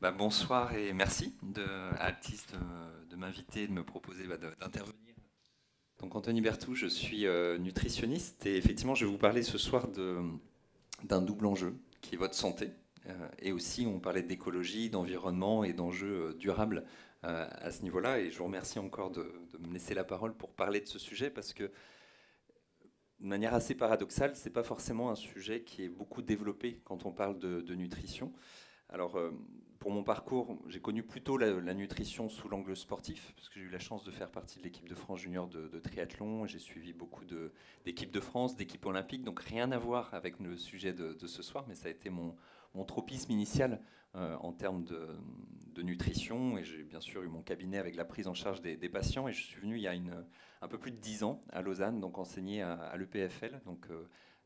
Bonsoir et merci à Altis de m'inviter, de me proposer d'intervenir. Donc Anthony Berthoud, je suis nutritionniste et effectivement je vais vous parler ce soir d'un double enjeu qui est votre santé. Et aussi on parlait d'écologie, d'environnement et d'enjeux durables à ce niveau-là. Et je vous remercie encore de me laisser la parole pour parler de ce sujet parce que de manière assez paradoxale, ce n'est pas forcément un sujet qui est beaucoup développé quand on parle de nutrition. Alors, pour mon parcours, j'ai connu plutôt la nutrition sous l'angle sportif, parce que j'ai eu la chance de faire partie de l'équipe de France junior de triathlon. J'ai suivi beaucoup d'équipes de France, d'équipes olympiques, donc rien à voir avec le sujet de ce soir, mais ça a été mon tropisme initial en termes de nutrition. Et j'ai bien sûr eu mon cabinet avec la prise en charge des patients. Et je suis venu il y a un peu plus de 10 ans à Lausanne, donc enseigner à l'EPFL, donc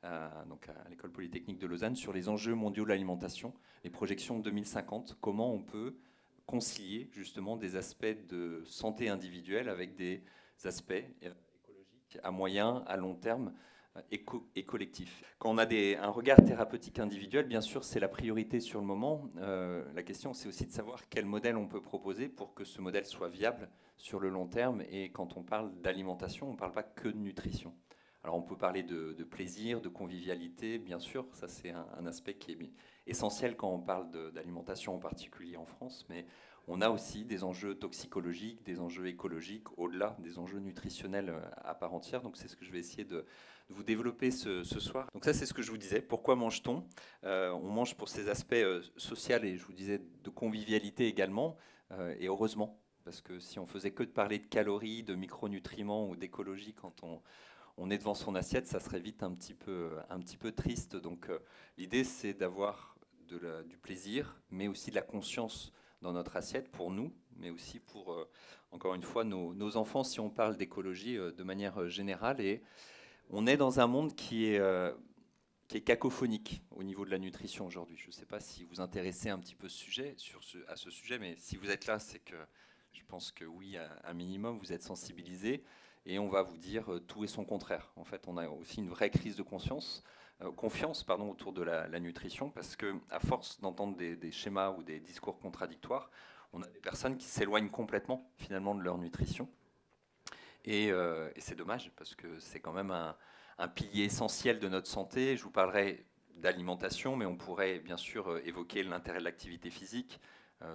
à l'École Polytechnique de Lausanne, sur les enjeux mondiaux de l'alimentation, les projections 2050, comment on peut concilier justement des aspects de santé individuelle avec des aspects écologiques à moyen, à long terme et collectif. Quand on a un regard thérapeutique individuel, bien sûr, c'est la priorité sur le moment. La question, c'est aussi de savoir quel modèle on peut proposer pour que ce modèle soit viable sur le long terme. Et quand on parle d'alimentation, on ne parle pas que de nutrition. Alors on peut parler de plaisir, de convivialité, bien sûr, ça c'est un aspect qui est essentiel quand on parle d'alimentation en particulier en France, mais on a aussi des enjeux toxicologiques, des enjeux écologiques, au-delà des enjeux nutritionnels à part entière. Donc c'est ce que je vais essayer de vous développer ce soir. Donc ça c'est ce que je vous disais. Pourquoi mange-t-on On mange pour ces aspects sociaux et je vous disais de convivialité également, et heureusement. Parce que si on faisait que de parler de calories, de micronutriments ou d'écologie quand on est devant son assiette, ça serait vite un petit peu triste. Donc l'idée, c'est d'avoir du plaisir, mais aussi de la conscience dans notre assiette pour nous, mais aussi pour, encore une fois, nos enfants, si on parle d'écologie de manière générale. Et on est dans un monde qui est cacophonique au niveau de la nutrition aujourd'hui. Je ne sais pas si vous intéressez un petit peu à ce sujet, mais si vous êtes là, c'est que je pense que oui, à un minimum, vous êtes sensibilisé et on va vous dire tout et son contraire. En fait, on a aussi une vraie crise de confiance autour de la nutrition parce que à force d'entendre des schémas ou des discours contradictoires, on a des personnes qui s'éloignent complètement finalement de leur nutrition. Et c'est dommage parce que c'est quand même un pilier essentiel de notre santé. Je vous parlerai d'alimentation, mais on pourrait bien sûr évoquer l'intérêt de l'activité physique,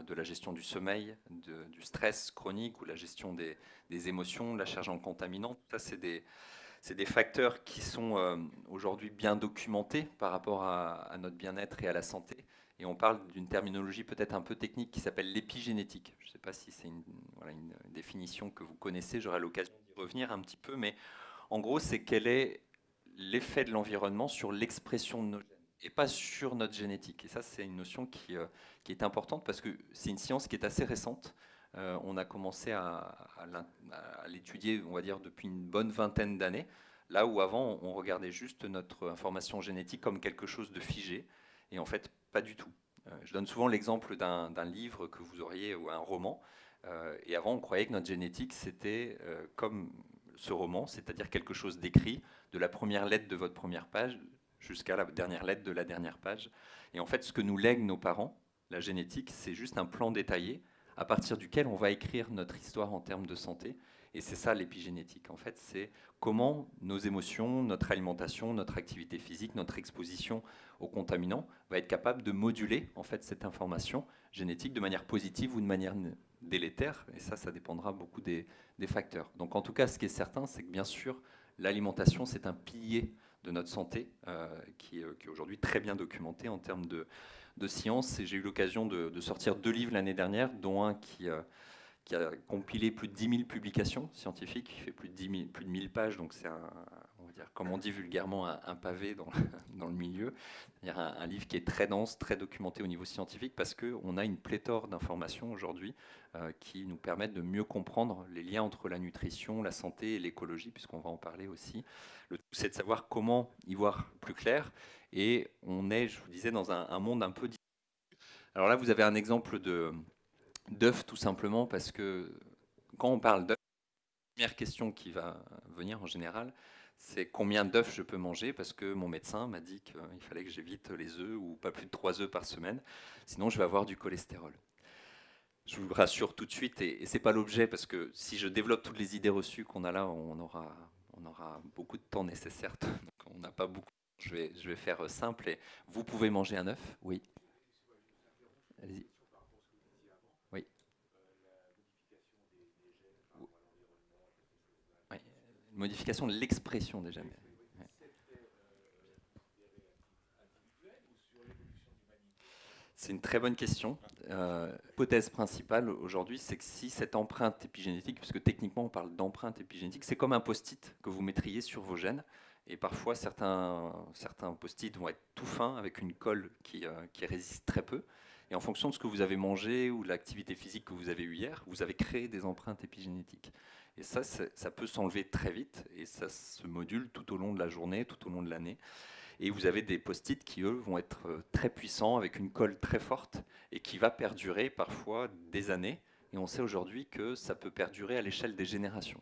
de la gestion du sommeil, du stress chronique ou la gestion des émotions, de la charge en contaminants. Ça, c'est des facteurs qui sont aujourd'hui bien documentés par rapport à notre bien-être et à la santé. Et on parle d'une terminologie peut-être un peu technique qui s'appelle l'épigénétique. Je ne sais pas si c'est une définition que vous connaissez, j'aurai l'occasion d'y revenir un petit peu, mais en gros, c'est quel est l'effet de l'environnement sur l'expression de nos gènes et pas sur notre génétique. Et ça, c'est une notion qui est importante parce que c'est une science qui est assez récente. On a commencé à l'étudier, on va dire, depuis une bonne vingtaine d'années, là où avant, on regardait juste notre information génétique comme quelque chose de figé, et en fait, pas du tout. Je donne souvent l'exemple d'un livre que vous auriez ou un roman, et avant, on croyait que notre génétique, c'était comme ce roman, c'est-à-dire quelque chose d'écrit de la première lettre de votre première page jusqu'à la dernière lettre de la dernière page. Et en fait, ce que nous lèguent nos parents, la génétique, c'est juste un plan détaillé à partir duquel on va écrire notre histoire en termes de santé. Et c'est ça l'épigénétique. En fait, c'est comment nos émotions, notre alimentation, notre activité physique, notre exposition aux contaminants va être capable de moduler en fait cette information génétique de manière positive ou de manière délétère. Et ça dépendra beaucoup des facteurs. Donc en tout cas, ce qui est certain, c'est que bien sûr, l'alimentation, c'est un pilier de notre santé qui est aujourd'hui très bien documenté en termes de science. Et j'ai eu l'occasion de sortir 2 livres l'année dernière, dont un qui a compilé plus de 10 000 publications scientifiques, qui fait plus de 1000 pages, donc c'est on va dire, comme on dit vulgairement, un pavé dans le milieu. C'est-à-dire un livre qui est très dense, très documenté au niveau scientifique, parce qu'on a une pléthore d'informations aujourd'hui qui nous permettent de mieux comprendre les liens entre la nutrition, la santé et l'écologie, puisqu'on va en parler aussi. Le tout, c'est de savoir comment y voir plus clair, et on est, je vous disais, dans un monde un peu... Alors là, vous avez un exemple d'œuf tout simplement parce que quand on parle d'œuf, la première question qui va venir en général, c'est combien d'œufs je peux manger, parce que mon médecin m'a dit qu'il fallait que j'évite les œufs, ou pas plus de 3 œufs par semaine, sinon je vais avoir du cholestérol. Je vous rassure tout de suite, et ce n'est pas l'objet, parce que si je développe toutes les idées reçues qu'on a là, on aura beaucoup de temps nécessaire, donc on n'a pas beaucoup. Je vais faire simple, et vous pouvez manger un œuf, oui. Allez-y. Oui. Oui. Modification de l'expression des gènes. Ouais. C'est une très bonne question. L'hypothèse principale aujourd'hui, c'est que si cette empreinte épigénétique, puisque techniquement on parle d'empreinte épigénétique, c'est comme un post-it que vous mettriez sur vos gènes. Et parfois, certains post-it vont être tout fins, avec une colle qui résiste très peu. Et en fonction de ce que vous avez mangé ou de l'activité physique que vous avez eue hier, vous avez créé des empreintes épigénétiques. Et ça peut s'enlever très vite, et ça se module tout au long de la journée, tout au long de l'année. Et vous avez des post-it qui, eux, vont être très puissants, avec une colle très forte, et qui va perdurer parfois des années. Et on sait aujourd'hui que ça peut perdurer à l'échelle des générations.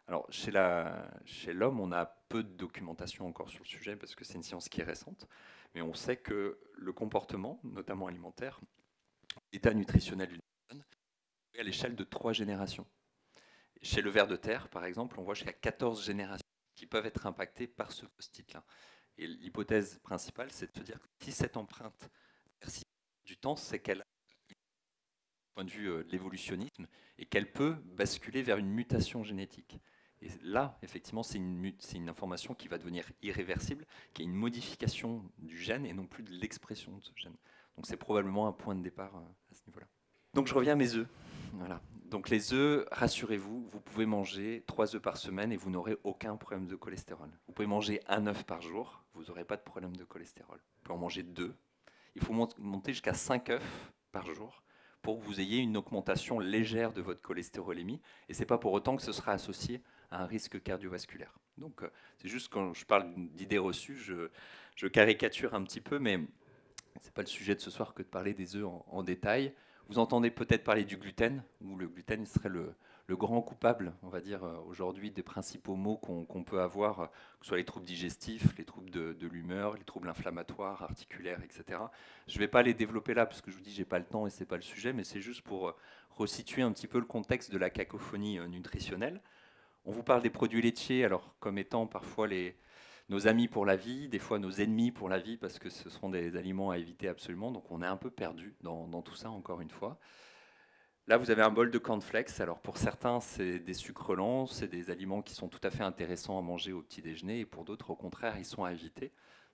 Alors, chez l'homme, on a peu de documentation encore sur le sujet, parce que c'est une science qui est récente. Mais on sait que le comportement, notamment alimentaire, l'état nutritionnel d'une personne, est à l'échelle de 3 générations. Chez le ver de terre, par exemple, on voit jusqu'à 14 générations qui peuvent être impactées par ce post-it-là. Et l'hypothèse principale, c'est de se dire que si cette empreinte persiste du temps, c'est qu'elle a un point de vue de l'évolutionnisme, et qu'elle peut basculer vers une mutation génétique. Et là, effectivement, c'est une information qui va devenir irréversible, qui est une modification du gène et non plus de l'expression de ce gène. Donc c'est probablement un point de départ à ce niveau-là. Donc je reviens à mes œufs. Voilà. Donc les œufs, rassurez-vous, vous pouvez manger 3 œufs par semaine et vous n'aurez aucun problème de cholestérol. Vous pouvez manger un œuf par jour, vous n'aurez pas de problème de cholestérol. Vous pouvez en manger 2. Il faut monter jusqu'à 5 œufs par jour pour que vous ayez une augmentation légère de votre cholestérolémie. Et ce n'est pas pour autant que ce sera associé à un risque cardiovasculaire. Donc c'est juste quand je parle d'idées reçues, je caricature un petit peu, mais ce n'est pas le sujet de ce soir que de parler des œufs en détail. Vous entendez peut-être parler du gluten, où le gluten serait le grand coupable, on va dire, aujourd'hui, des principaux maux qu'on peut avoir, que ce soit les troubles digestifs, les troubles de l'humeur, les troubles inflammatoires, articulaires, etc. Je ne vais pas les développer là, parce que je vous dis, je n'ai pas le temps et ce n'est pas le sujet, mais c'est juste pour resituer un petit peu le contexte de la cacophonie nutritionnelle. On vous parle des produits laitiers, alors comme étant parfois nos amis pour la vie, des fois nos ennemis pour la vie, parce que ce sont des aliments à éviter absolument. Donc on est un peu perdu dans tout ça, encore une fois. Là, vous avez un bol de cornflakes. Alors pour certains, c'est des sucres lents, c'est des aliments qui sont tout à fait intéressants à manger au petit déjeuner, et pour d'autres, au contraire, ils sont à éviter.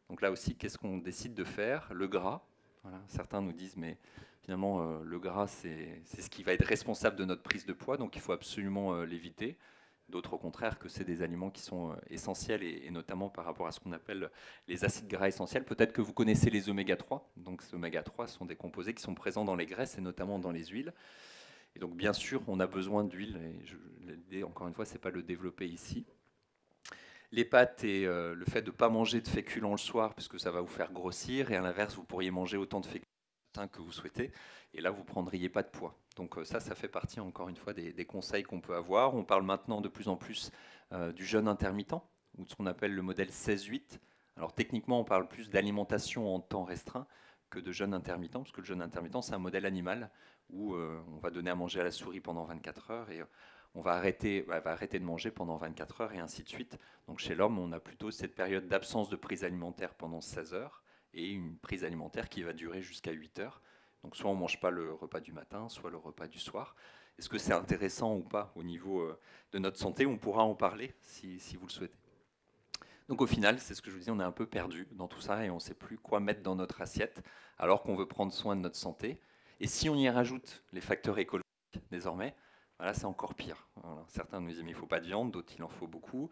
Donc là aussi, qu'est-ce qu'on décide de faire? Le gras. Voilà. Certains nous disent, mais finalement, le gras, c'est ce qui va être responsable de notre prise de poids, donc il faut absolument l'éviter. D'autres, au contraire, que c'est des aliments qui sont essentiels, et notamment par rapport à ce qu'on appelle les acides gras essentiels. Peut-être que vous connaissez les oméga 3. Donc, ces oméga 3 sont des composés qui sont présents dans les graisses et notamment dans les huiles. Et donc, bien sûr, on a besoin d'huile. L'idée, encore une fois, c'est pas de le développer ici. Les pâtes et le fait de ne pas manger de féculents le soir, parce que ça va vous faire grossir. Et à l'inverse, vous pourriez manger autant de féculents que vous souhaitez, et là vous ne prendriez pas de poids. Donc ça fait partie, encore une fois, des conseils qu'on peut avoir. On parle maintenant de plus en plus du jeûne intermittent, ou de ce qu'on appelle le modèle 16-8. Alors techniquement, on parle plus d'alimentation en temps restreint que de jeûne intermittent, parce que le jeûne intermittent, c'est un modèle animal où on va donner à manger à la souris pendant 24 heures, et on va arrêter de manger pendant 24 heures, et ainsi de suite. Donc chez l'homme, on a plutôt cette période d'absence de prise alimentaire pendant 16 heures, et une prise alimentaire qui va durer jusqu'à 8 heures. Donc soit on ne mange pas le repas du matin, soit le repas du soir. Est-ce que c'est intéressant ou pas au niveau de notre santé? On pourra en parler si vous le souhaitez. Donc au final, c'est ce que je vous dis, on est un peu perdu dans tout ça, et on ne sait plus quoi mettre dans notre assiette alors qu'on veut prendre soin de notre santé. Et si on y rajoute les facteurs écologiques désormais, voilà, c'est encore pire. Voilà. Certains nous disent mais il ne faut pas de viande, d'autres il en faut beaucoup,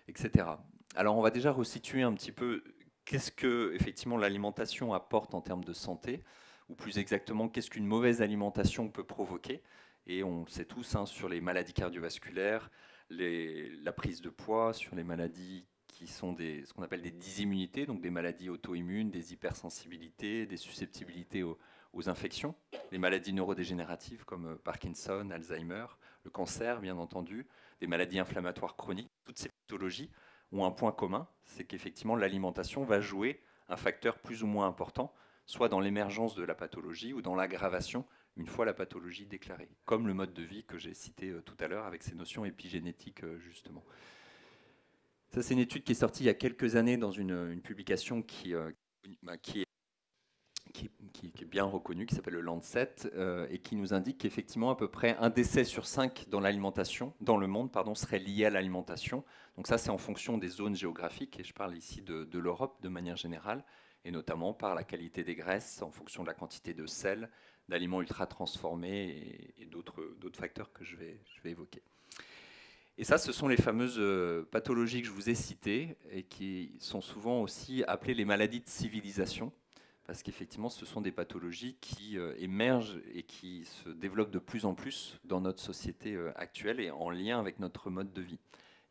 etc. Alors on va déjà resituer un petit peu qu'est-ce que effectivement l'alimentation apporte en termes de santé, ou plus exactement qu'est-ce qu'une mauvaise alimentation peut provoquer. Et on le sait tous, hein, sur les maladies cardiovasculaires, la prise de poids, sur les maladies qui sont ce qu'on appelle des dysimmunités, donc des maladies auto-immunes, des hypersensibilités, des susceptibilités aux infections, les maladies neurodégénératives comme Parkinson, Alzheimer, le cancer bien entendu, des maladies inflammatoires chroniques. Toutes ces pathologies ont un point commun, c'est qu'effectivement l'alimentation va jouer un facteur plus ou moins important, soit dans l'émergence de la pathologie ou dans l'aggravation une fois la pathologie déclarée, comme le mode de vie que j'ai cité tout à l'heure avec ces notions épigénétiques justement. Ça, c'est une étude qui est sortie il y a quelques années dans une publication qui est bien reconnue, qui s'appelle le Lancet, et qui nous indique qu'effectivement à peu près un décès sur 5 dans l'alimentation, dans le monde, pardon, serait lié à l'alimentation. Donc ça, c'est en fonction des zones géographiques, et je parle ici de l'Europe de manière générale, et notamment par la qualité des graisses, en fonction de la quantité de sel, d'aliments ultra transformés et d'autres facteurs que je vais évoquer. Et ça, ce sont les fameuses pathologies que je vous ai citées et qui sont souvent aussi appelées les maladies de civilisation, parce qu'effectivement, ce sont des pathologies qui émergent et qui se développent de plus en plus dans notre société actuelle et en lien avec notre mode de vie.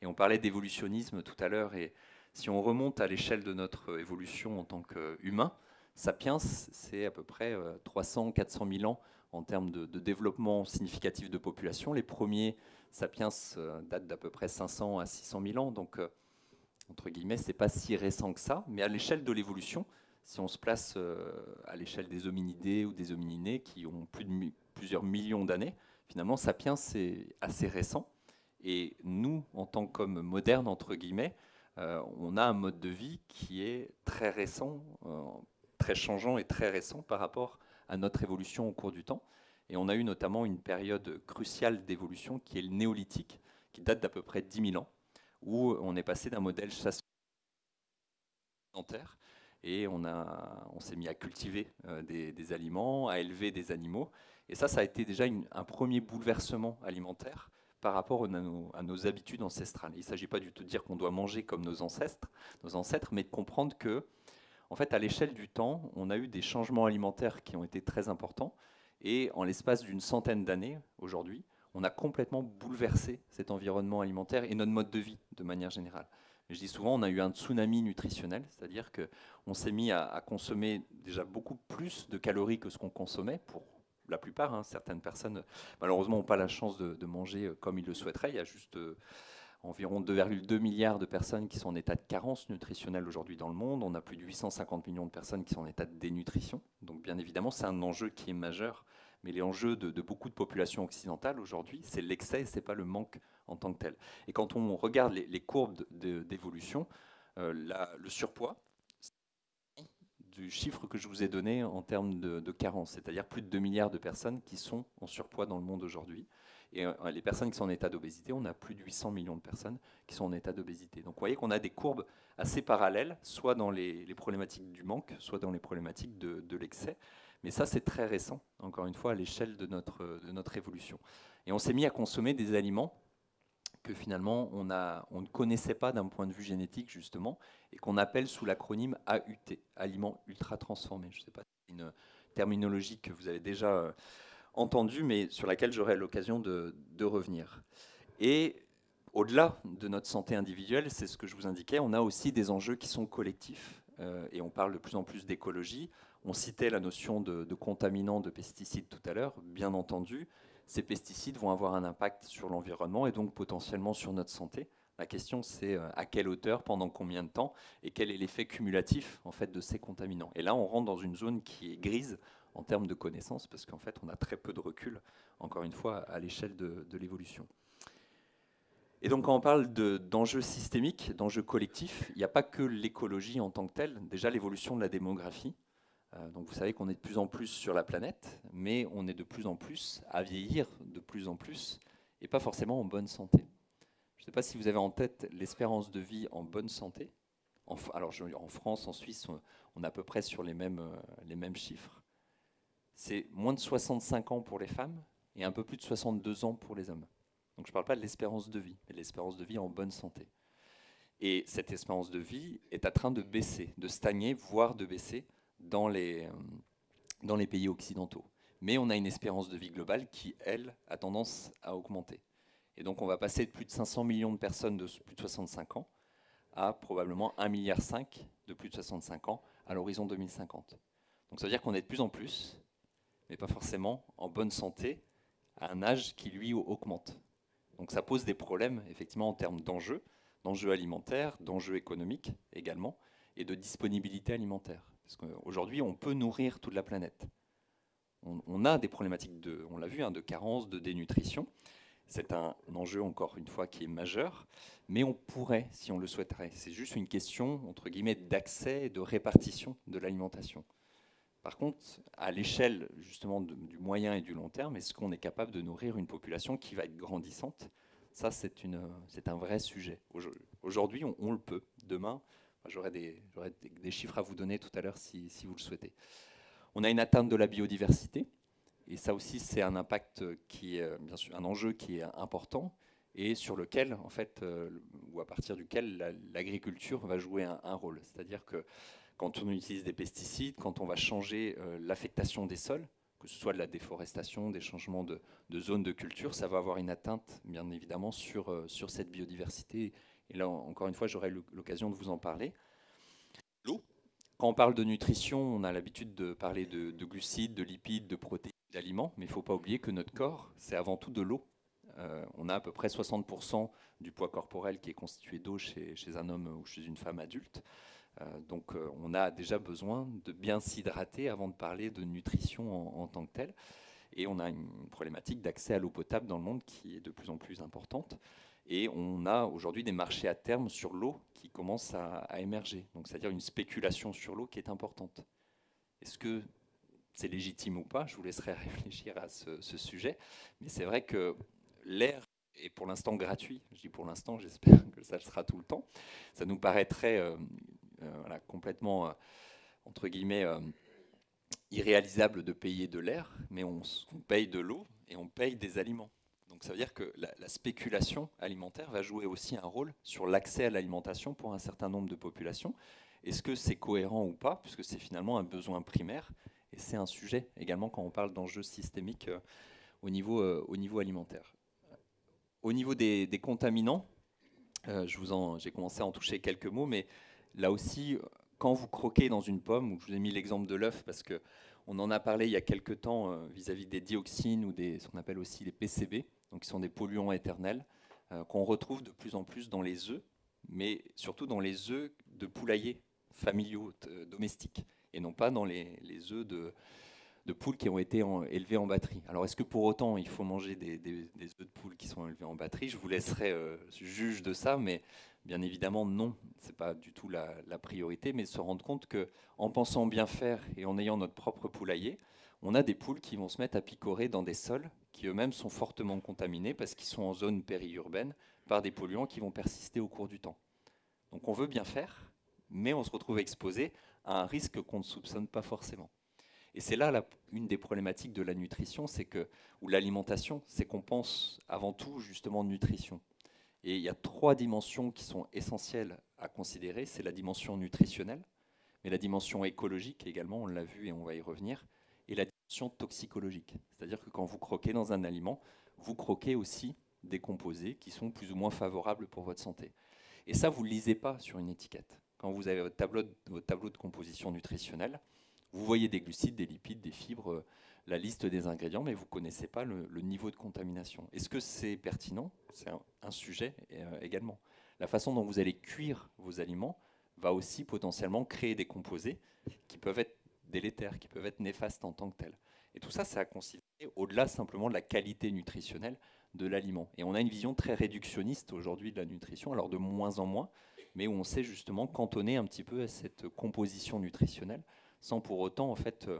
Et on parlait d'évolutionnisme tout à l'heure, et si on remonte à l'échelle de notre évolution en tant qu'humain, Sapiens, c'est à peu près 300-400 000 ans en termes de développement significatif de population. Les premiers Sapiens datent d'à peu près 500 à 600 000 ans, donc entre guillemets, c'est pas si récent que ça, mais à l'échelle de l'évolution, si on se place à l'échelle des hominidés ou des homininés qui ont plusieurs millions d'années, finalement, Sapiens, c'est assez récent. Et nous, en tant qu'hommes modernes, entre guillemets, on a un mode de vie qui est très récent, très changeant et très récent par rapport à notre évolution au cours du temps. Et on a eu notamment une période cruciale d'évolution qui est le néolithique, qui date d'à peu près 10 000 ans, où on est passé d'un modèle chasseur sédentaire et on s'est mis à cultiver des aliments, à élever des animaux. Et ça a été déjà un premier bouleversement alimentaire par rapport à nos habitudes ancestrales. Il ne s'agit pas du tout de dire qu'on doit manger comme nos ancêtres, mais de comprendre que, en fait, à l'échelle du temps, on a eu des changements alimentaires qui ont été très importants. Et en l'espace d'une centaine d'années, aujourd'hui, on a complètement bouleversé cet environnement alimentaire et notre mode de vie de manière générale. Je dis souvent, on a eu un tsunami nutritionnel, c'est-à-dire qu'on s'est mis à consommer déjà beaucoup plus de calories que ce qu'on consommait pour la plupart. Hein. Certaines personnes, malheureusement, n'ont pas la chance de manger comme ils le souhaiteraient. Il y a juste environ 2,2 milliards de personnes qui sont en état de carence nutritionnelle aujourd'hui dans le monde. On a plus de 850 millions de personnes qui sont en état de dénutrition. Donc bien évidemment, c'est un enjeu qui est majeur. Mais les enjeux de beaucoup de populations occidentales aujourd'hui, c'est l'excès, ce n'est pas le manque en tant que tel. Et quand on regarde les courbes d'évolution, le surpoids, du chiffre que je vous ai donné en termes de carence, c'est-à-dire plus de 2 milliards de personnes qui sont en surpoids dans le monde aujourd'hui. Et les personnes qui sont en état d'obésité, on a plus de 800 millions de personnes qui sont en état d'obésité. Donc vous voyez qu'on a des courbes assez parallèles, soit dans les problématiques du manque, soit dans les problématiques de l'excès. Mais ça, c'est très récent, encore une fois, à l'échelle de notre évolution. Et on s'est mis à consommer des aliments que finalement on ne connaissait pas d'un point de vue génétique, justement, et qu'on appelle sous l'acronyme AUT, aliments ultra transformés. Je ne sais pas si c'est une terminologie que vous avez déjà entendue, mais sur laquelle j'aurai l'occasion de revenir. Et au-delà de notre santé individuelle, c'est ce que je vous indiquais, on a aussi des enjeux qui sont collectifs, et on parle de plus en plus d'écologie. On citait la notion de contaminants, de pesticides tout à l'heure, bien entendu. Ces pesticides vont avoir un impact sur l'environnement et donc potentiellement sur notre santé. La question, c'est à quelle hauteur, pendant combien de temps, et quel est l'effet cumulatif en fait de ces contaminants. Et là, on rentre dans une zone qui est grise en termes de connaissances, parce qu'en fait, on a très peu de recul, encore une fois, à l'échelle de l'évolution. Et donc, quand on parle d'enjeux systémiques, d'enjeux collectifs, il n'y a pas que l'écologie en tant que telle. Déjà, l'évolution de la démographie. Donc vous savez qu'on est de plus en plus sur la planète, mais on est de plus en plus à vieillir de plus en plus, et pas forcément en bonne santé. Je ne sais pas si vous avez en tête l'espérance de vie en bonne santé. Alors en France, en Suisse, on est à peu près sur les mêmes chiffres. C'est moins de 65 ans pour les femmes et un peu plus de 62 ans pour les hommes. Donc je ne parle pas de l'espérance de vie, mais de l'espérance de vie en bonne santé. Et cette espérance de vie est en train de baisser, de stagner, voire de baisser dans les pays occidentaux. Mais on a une espérance de vie globale qui, elle, a tendance à augmenter. Et donc on va passer de plus de 500 millions de personnes de plus de 65 ans à probablement 1,5 milliard de plus de 65 ans à l'horizon 2050. Donc ça veut dire qu'on est de plus en plus, mais pas forcément en bonne santé, à un âge qui, lui, augmente. Donc ça pose des problèmes, effectivement, en termes d'enjeux, d'enjeux alimentaires, d'enjeux économiques également, et de disponibilité alimentaire. Parce qu'aujourd'hui, on peut nourrir toute la planète. On a des problématiques, on l'a vu, de carence, de dénutrition. C'est un enjeu, encore une fois, qui est majeur, mais on pourrait, si on le souhaiterait. C'est juste une question, entre guillemets, d'accès et de répartition de l'alimentation. Par contre, à l'échelle, justement, du moyen et du long terme, est-ce qu'on est capable de nourrir une population qui va être grandissante? Ça, c'est un vrai sujet. Aujourd'hui, on le peut. Demain, j'aurai des chiffres à vous donner tout à l'heure si vous le souhaitez. On a une atteinte de la biodiversité. Et ça aussi, c'est un impact qui est, bien sûr, un enjeu qui est important et sur lequel, en fait, ou à partir duquel l'agriculture va jouer un rôle. C'est-à-dire que quand on utilise des pesticides, quand on va changer l'affectation des sols, que ce soit de la déforestation, des changements de zones de culture, ça va avoir une atteinte, bien évidemment, sur cette biodiversité. Et là, encore une fois, j'aurai l'occasion de vous en parler. L'eau. Quand on parle de nutrition, on a l'habitude de parler de glucides, de lipides, de protéines, d'aliments, mais il ne faut pas oublier que notre corps, c'est avant tout de l'eau. On a à peu près 60% du poids corporel qui est constitué d'eau chez un homme ou chez une femme adulte. Donc on a déjà besoin de bien s'hydrater avant de parler de nutrition en tant que telle. Et on a une problématique d'accès à l'eau potable dans le monde qui est de plus en plus importante. Et on a aujourd'hui des marchés à terme sur l'eau qui commencent à émerger. Donc c'est-à-dire une spéculation sur l'eau qui est importante. Est-ce que c'est légitime ou pas? Je vous laisserai réfléchir à ce sujet. Mais c'est vrai que l'air est pour l'instant gratuit. Je dis pour l'instant, j'espère que ça le sera tout le temps. Ça nous paraîtrait voilà, complètement, entre guillemets, irréalisable de payer de l'air, mais on paye de l'eau et on paye des aliments. Donc ça veut dire que la spéculation alimentaire va jouer aussi un rôle sur l'accès à l'alimentation pour un certain nombre de populations. Est-ce que c'est cohérent ou pas, puisque c'est finalement un besoin primaire, et c'est un sujet également quand on parle d'enjeux systémiques au niveau alimentaire. Au niveau des contaminants, j'ai commencé à en toucher quelques mots, mais là aussi, quand vous croquez dans une pomme, je vous ai mis l'exemple de l'œuf parce que on en a parlé il y a quelques temps vis-à-vis des dioxines ou ce qu'on appelle aussi les PCB, donc qui sont des polluants éternels, qu'on retrouve de plus en plus dans les œufs, mais surtout dans les œufs de poulaillers familiaux, domestiques, et non pas dans les œufs de poules qui ont été élevés en batterie. Alors est-ce que pour autant il faut manger des œufs de poules qui sont élevés en batterie? Je vous laisserai juge de ça, mais bien évidemment non, c'est pas du tout la priorité, mais se rendre compte que en pensant bien faire et en ayant notre propre poulailler, on a des poules qui vont se mettre à picorer dans des sols qui eux-mêmes sont fortement contaminés parce qu'ils sont en zone périurbaine par des polluants qui vont persister au cours du temps. Donc on veut bien faire, mais on se retrouve exposé à un risque qu'on ne soupçonne pas forcément. Et c'est là une des problématiques de la nutrition, ou l'alimentation, c'est qu'on pense avant tout justement nutrition. Et il y a trois dimensions qui sont essentielles à considérer. C'est la dimension nutritionnelle, mais la dimension écologique également, on l'a vu et on va y revenir, et la dimension toxicologique. C'est-à-dire que quand vous croquez dans un aliment, vous croquez aussi des composés qui sont plus ou moins favorables pour votre santé. Et ça, vous ne le lisez pas sur une étiquette. Quand vous avez votre tableau de composition nutritionnelle, vous voyez des glucides, des lipides, des fibres, la liste des ingrédients, mais vous ne connaissez pas le niveau de contamination. Est-ce que c'est pertinent? C'est un sujet également. La façon dont vous allez cuire vos aliments va aussi potentiellement créer des composés qui peuvent être délétères, qui peuvent être néfastes en tant que tels. Et tout ça, c'est à considérer au-delà simplement de la qualité nutritionnelle de l'aliment. Et on a une vision très réductionniste aujourd'hui de la nutrition, alors de moins en moins, mais où on sait justement cantonner un petit peu à cette composition nutritionnelle sans pour autant en fait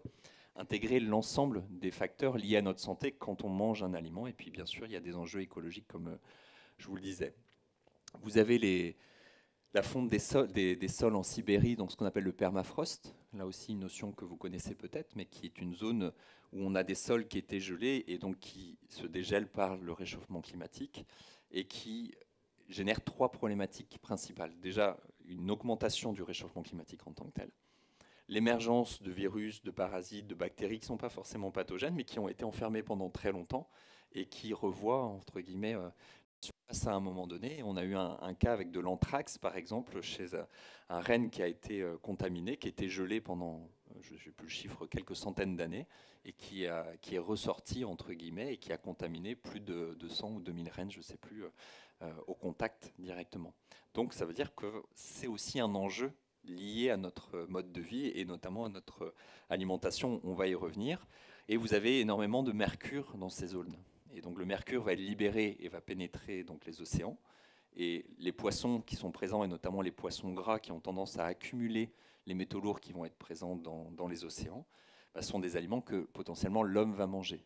intégrer l'ensemble des facteurs liés à notre santé quand on mange un aliment. Et puis bien sûr, il y a des enjeux écologiques comme je vous le disais. Vous avez la fonte des sols en Sibérie, donc ce qu'on appelle le permafrost. Là aussi, une notion que vous connaissez peut-être, mais qui est une zone où on a des sols qui étaient gelés et donc qui se dégèlent par le réchauffement climatique et qui génèrent trois problématiques principales. Déjà, une augmentation du réchauffement climatique en tant que tel, l'émergence de virus, de parasites, de bactéries qui ne sont pas forcément pathogènes, mais qui ont été enfermés pendant très longtemps et qui revoient, entre guillemets, à un moment donné. On a eu un cas avec de l'anthrax, par exemple, chez un renne qui a été contaminé, qui était gelé pendant je n'ai plus le chiffre, quelques centaines d'années, et qui est ressorti, entre guillemets, et qui a contaminé plus de 200 ou 2000 rennes, je ne sais plus, au contact directement. Donc ça veut dire que c'est aussi un enjeu lié à notre mode de vie et notamment à notre alimentation, on va y revenir. Et vous avez énormément de mercure dans ces zones. Et donc le mercure va être libéré et va pénétrer donc les océans. Et les poissons qui sont présents, et notamment les poissons gras qui ont tendance à accumuler les métaux lourds qui vont être présents dans les océans, sont des aliments que potentiellement l'homme va manger.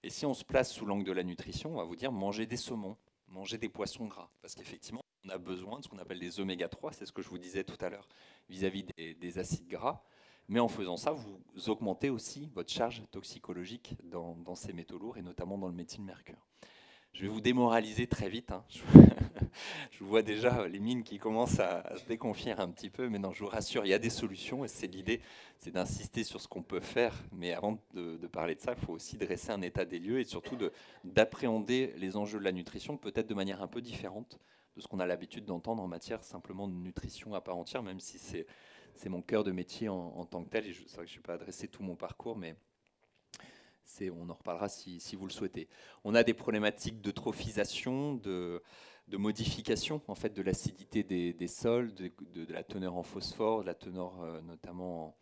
Et si on se place sous l'angle de la nutrition, on va vous dire manger des saumons, manger des poissons gras. Parce qu'effectivement, on a besoin de ce qu'on appelle des oméga 3, c'est ce que je vous disais tout à l'heure, vis-à-vis des acides gras. Mais en faisant ça, vous augmentez aussi votre charge toxicologique dans ces métaux lourds, et notamment dans le méthylmercure. Je vais vous démoraliser très vite. Hein. Je vois déjà les mines qui commencent à se déconfier un petit peu. Mais non, je vous rassure, il y a des solutions. Et c'est l'idée, c'est d'insister sur ce qu'on peut faire. Mais avant de parler de ça, il faut aussi dresser un état des lieux et surtout d'appréhender les enjeux de la nutrition peut-être de manière un peu différente de ce qu'on a l'habitude d'entendre en matière simplement de nutrition à part entière, même si c'est mon cœur de métier en tant que tel. Et c'est vrai que je n'ai pas adressé tout mon parcours, mais on en reparlera si vous le souhaitez. On a des problématiques de trophisation, de modification en fait, de l'acidité des sols, de la teneur en phosphore, de la teneur notamment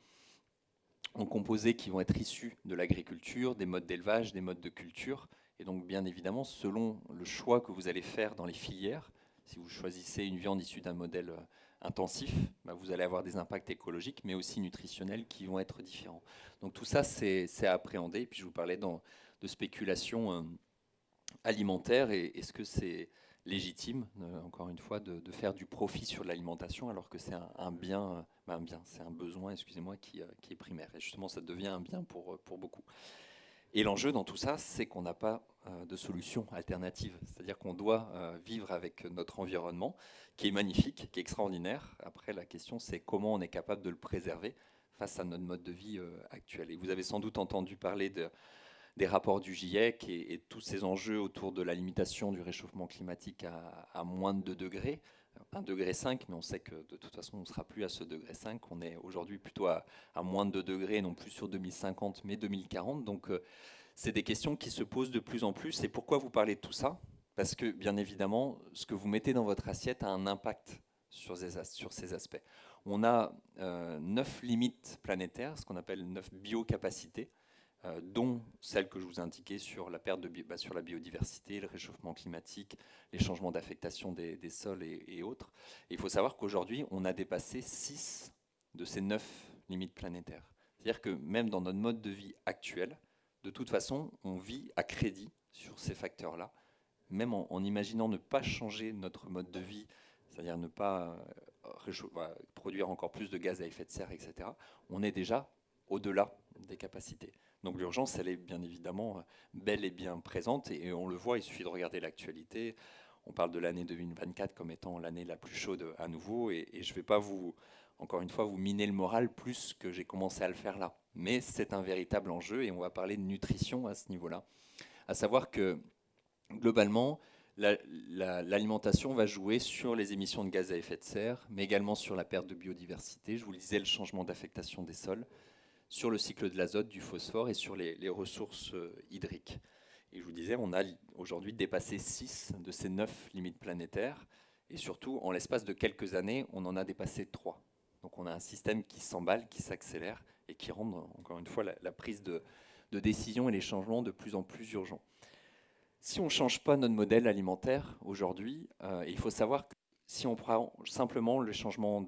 en composés qui vont être issus de l'agriculture, des modes d'élevage, des modes de culture. Et donc bien évidemment, selon le choix que vous allez faire dans les filières, si vous choisissez une viande issue d'un modèle intensif, vous allez avoir des impacts écologiques, mais aussi nutritionnels qui vont être différents. Donc tout ça, c'est à appréhender. Et puis je vous parlais de spéculation alimentaire, et est-ce que c'est légitime, encore une fois, de faire du profit sur l'alimentation alors que c'est un bien, c'est un besoin, excusez-moi, qui est primaire. Et justement, ça devient un bien pour beaucoup. Et l'enjeu dans tout ça, c'est qu'on n'a pas de solution alternative. C'est-à-dire qu'on doit vivre avec notre environnement, qui est magnifique, qui est extraordinaire. Après, la question, c'est comment on est capable de le préserver face à notre mode de vie actuel. Et vous avez sans doute entendu parler des rapports du GIEC et tous ces enjeux autour de la limitation du réchauffement climatique à moins de 2 degrés. 1,5 degré, mais on sait que de toute façon, on ne sera plus à ce 1,5 degré. On est aujourd'hui plutôt à moins de 2 degrés, non plus sur 2050, mais 2040. Donc, c'est des questions qui se posent de plus en plus. Et pourquoi vous parlez de tout ça? Parce que, bien évidemment, ce que vous mettez dans votre assiette a un impact sur ces aspects. On a 9 limites planétaires, ce qu'on appelle 9 biocapacités, dont celle que je vous ai indiquée sur la perte sur la biodiversité, le réchauffement climatique, les changements d'affectation des sols et autres. Et il faut savoir qu'aujourd'hui, on a dépassé 6 de ces 9 limites planétaires. C'est-à-dire que même dans notre mode de vie actuel, de toute façon, on vit à crédit sur ces facteurs-là, même en imaginant ne pas changer notre mode de vie, c'est-à-dire ne pas produire encore plus de gaz à effet de serre, etc., on est déjà au-delà des capacités. Donc l'urgence, elle est bien évidemment belle et bien présente, et on le voit, il suffit de regarder l'actualité. On parle de l'année 2024 comme étant l'année la plus chaude à nouveau, et je ne vais pas encore une fois, vous miner le moral plus que j'ai commencé à le faire là. Mais c'est un véritable enjeu, et on va parler de nutrition à ce niveau-là. À savoir que, globalement, l'alimentation va jouer sur les émissions de gaz à effet de serre, mais également sur la perte de biodiversité. Je vous le disais, le changement d'affectation des sols, sur le cycle de l'azote, du phosphore et sur les ressources hydriques. Et je vous disais, on a aujourd'hui dépassé 6 de ces 9 limites planétaires. Et surtout, en l'espace de quelques années, on en a dépassé 3. Donc on a un système qui s'emballe, qui s'accélère et qui rend, encore une fois, la prise de décision et les changements de plus en plus urgents. Si on ne change pas notre modèle alimentaire aujourd'hui, il faut savoir que si on prend simplement le changement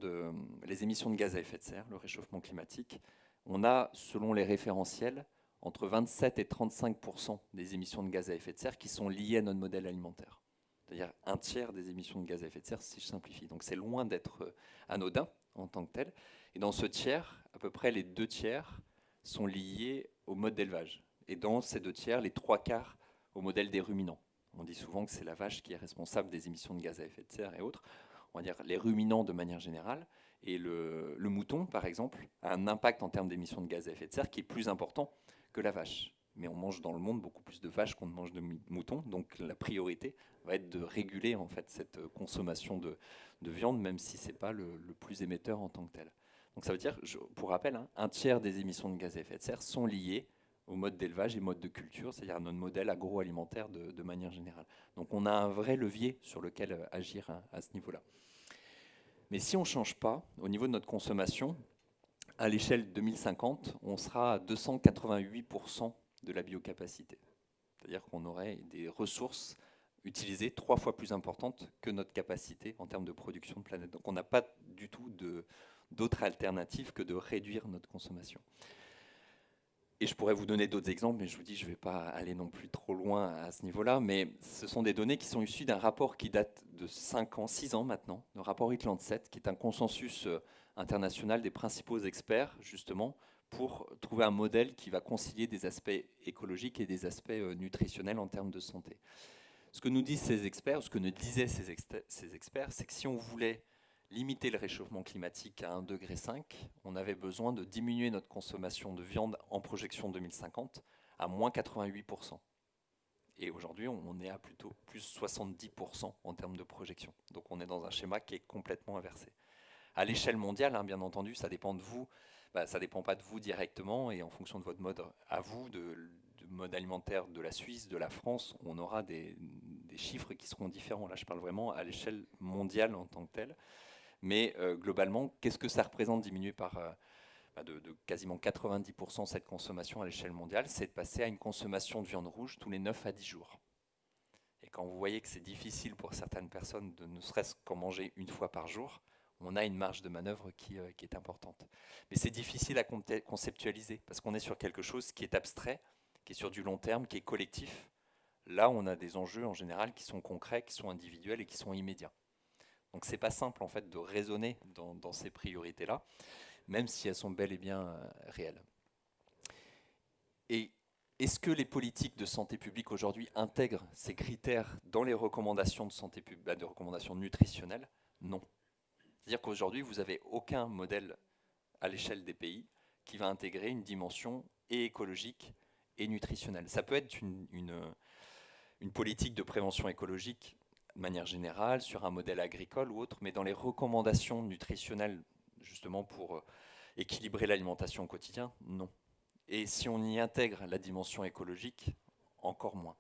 les émissions de gaz à effet de serre, le réchauffement climatique, on a, selon les référentiels, entre 27 et 35% des émissions de gaz à effet de serre qui sont liées à notre modèle alimentaire. C'est-à-dire un tiers des émissions de gaz à effet de serre, si je simplifie. Donc c'est loin d'être anodin en tant que tel. Et dans ce tiers, à peu près les 2 tiers sont liés au mode d'élevage. Et dans ces 2 tiers, les 3 quarts au modèle des ruminants. On dit souvent que c'est la vache qui est responsable des émissions de gaz à effet de serre et autres. On va dire les ruminants de manière générale. Et le mouton, par exemple, a un impact en termes d'émissions de gaz à effet de serre qui est plus important que la vache. Mais on mange dans le monde beaucoup plus de vaches qu'on ne mange de moutons. Donc la priorité va être de réguler en fait, cette consommation de viande, même si ce n'est pas le plus émetteur en tant que tel. Donc ça veut dire, pour rappel, hein, un tiers des émissions de gaz à effet de serre sont liées au mode d'élevage et mode de culture, c'est-à-dire à notre modèle agroalimentaire de manière générale. Donc on a un vrai levier sur lequel agir à ce niveau-là. Mais si on ne change pas, au niveau de notre consommation, à l'échelle 2050, on sera à 288% de la biocapacité. C'est-à-dire qu'on aurait des ressources utilisées 3 fois plus importantes que notre capacité en termes de production de planète. Donc on n'a pas du tout d'autre alternative que de réduire notre consommation. Et je pourrais vous donner d'autres exemples, mais je vous dis, je ne vais pas aller non plus trop loin à ce niveau-là, mais ce sont des données qui sont issues d'un rapport qui date de 5 ans, 6 ans maintenant, le rapport Hitland-7, qui est un consensus international des principaux experts, justement, pour trouver un modèle qui va concilier des aspects écologiques et des aspects nutritionnels en termes de santé. Ce que nous disent ces experts, ce que nous disaient ces experts, c'est que si on voulait limiter le réchauffement climatique à 1,5 degré, on avait besoin de diminuer notre consommation de viande en projection 2050 à moins 88%. Et aujourd'hui, on est à plutôt plus 70% en termes de projection. Donc on est dans un schéma qui est complètement inversé. À l'échelle mondiale, hein, bien entendu, ça dépend de vous. Ça ne dépend pas de vous directement, et en fonction de votre mode à vous, du mode alimentaire de la Suisse, de la France, on aura des chiffres qui seront différents. Là, je parle vraiment à l'échelle mondiale en tant que telle. Mais globalement, qu'est-ce que ça représente diminuer par de quasiment 90% cette consommation à l'échelle mondiale? C'est de passer à une consommation de viande rouge tous les 9 à 10 jours. Et quand vous voyez que c'est difficile pour certaines personnes de ne serait-ce qu'en manger une fois par jour, on a une marge de manœuvre qui est importante. Mais c'est difficile à conceptualiser, parce qu'on est sur quelque chose qui est abstrait, qui est sur du long terme, qui est collectif. Là, on a des enjeux en général qui sont concrets, qui sont individuels et qui sont immédiats. Donc c'est pas simple en fait de raisonner dans ces priorités-là, même si elles sont bel et bien réelles. Et est-ce que les politiques de santé publique aujourd'hui intègrent ces critères dans les recommandations de santé publique, de recommandations nutritionnelles? Non. C'est-à-dire qu'aujourd'hui, vous n'avez aucun modèle à l'échelle des pays qui va intégrer une dimension et écologique et nutritionnelle. Ça peut être une politique de prévention écologique de manière générale, sur un modèle agricole ou autre, mais dans les recommandations nutritionnelles, justement pour équilibrer l'alimentation au quotidien, non. Et si on y intègre la dimension écologique, encore moins.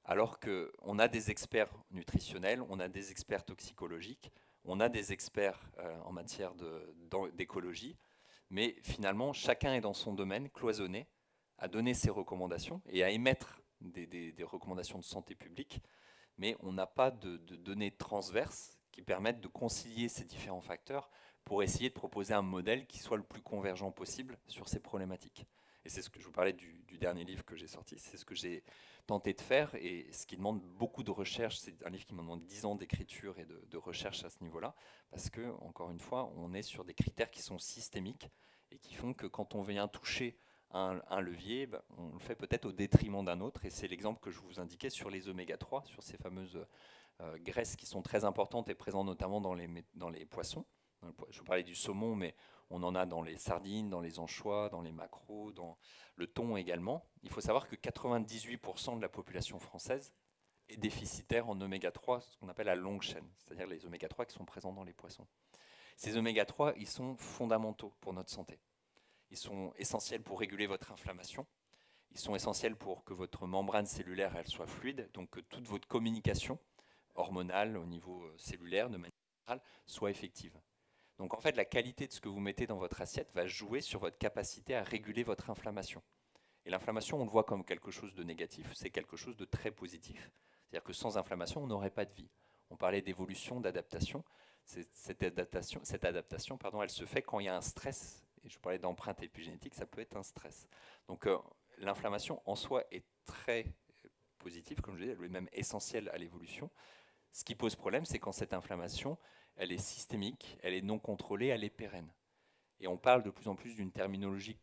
Alors qu'on a des experts nutritionnels, on a des experts toxicologiques, on a des experts en matière d'écologie, mais finalement, chacun est dans son domaine, cloisonné, à donner ses recommandations et à émettre des recommandations de santé publique, mais on n'a pas de données transverses qui permettent de concilier ces différents facteurs pour essayer de proposer un modèle qui soit le plus convergent possible sur ces problématiques. Et c'est ce que je vous parlais du dernier livre que j'ai sorti, c'est ce que j'ai tenté de faire, et ce qui demande beaucoup de recherche. C'est un livre qui me demande 10 ans d'écriture et de recherche à ce niveau-là, parce que, encore une fois, on est sur des critères qui sont systémiques et qui font que quand on vient toucher un levier, on le fait peut-être au détriment d'un autre. Et c'est l'exemple que je vous indiquais sur les oméga 3, sur ces fameuses graisses qui sont très importantes et présentes notamment dans les poissons. Je vous parlais du saumon, mais on en a dans les sardines, dans les anchois, dans les maquereaux, dans le thon également. Il faut savoir que 98% de la population française est déficitaire en oméga 3, ce qu'on appelle la longue chaîne, c'est-à-dire les oméga 3 qui sont présents dans les poissons. Ces oméga 3, ils sont fondamentaux pour notre santé. Ils sont essentiels pour réguler votre inflammation. Ils sont essentiels pour que votre membrane cellulaire elle soit fluide, donc que toute votre communication hormonale au niveau cellulaire de manière générale soit effective. Donc en fait, la qualité de ce que vous mettez dans votre assiette va jouer sur votre capacité à réguler votre inflammation. Et l'inflammation, on le voit comme quelque chose de négatif, c'est quelque chose de très positif. C'est-à-dire que sans inflammation, on n'aurait pas de vie. On parlait d'évolution, d'adaptation. Cette adaptation, elle se fait quand il y a un stress. Et je parlais d'empreinte épigénétique, ça peut être un stress. Donc l'inflammation en soi est très positive, comme je disais, elle est même essentielle à l'évolution. Ce qui pose problème, c'est quand cette inflammation, elle est systémique, elle est non contrôlée, elle est pérenne. Et on parle de plus en plus d'une terminologie,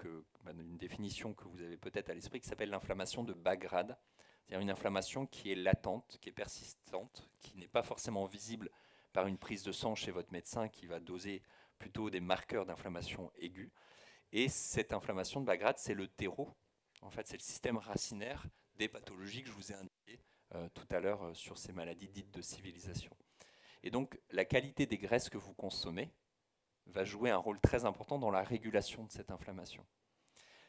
d'une définition que vous avez peut-être à l'esprit, qui s'appelle l'inflammation de bas grade. C'est-à-dire une inflammation qui est latente, qui est persistante, qui n'est pas forcément visible par une prise de sang chez votre médecin qui va doser plutôt des marqueurs d'inflammation aiguë. Et cette inflammation de bas grade, c'est le terreau. En fait, c'est le système racinaire des pathologies que je vous ai indiquées tout à l'heure sur ces maladies dites de civilisation. Et donc, la qualité des graisses que vous consommez va jouer un rôle très important dans la régulation de cette inflammation.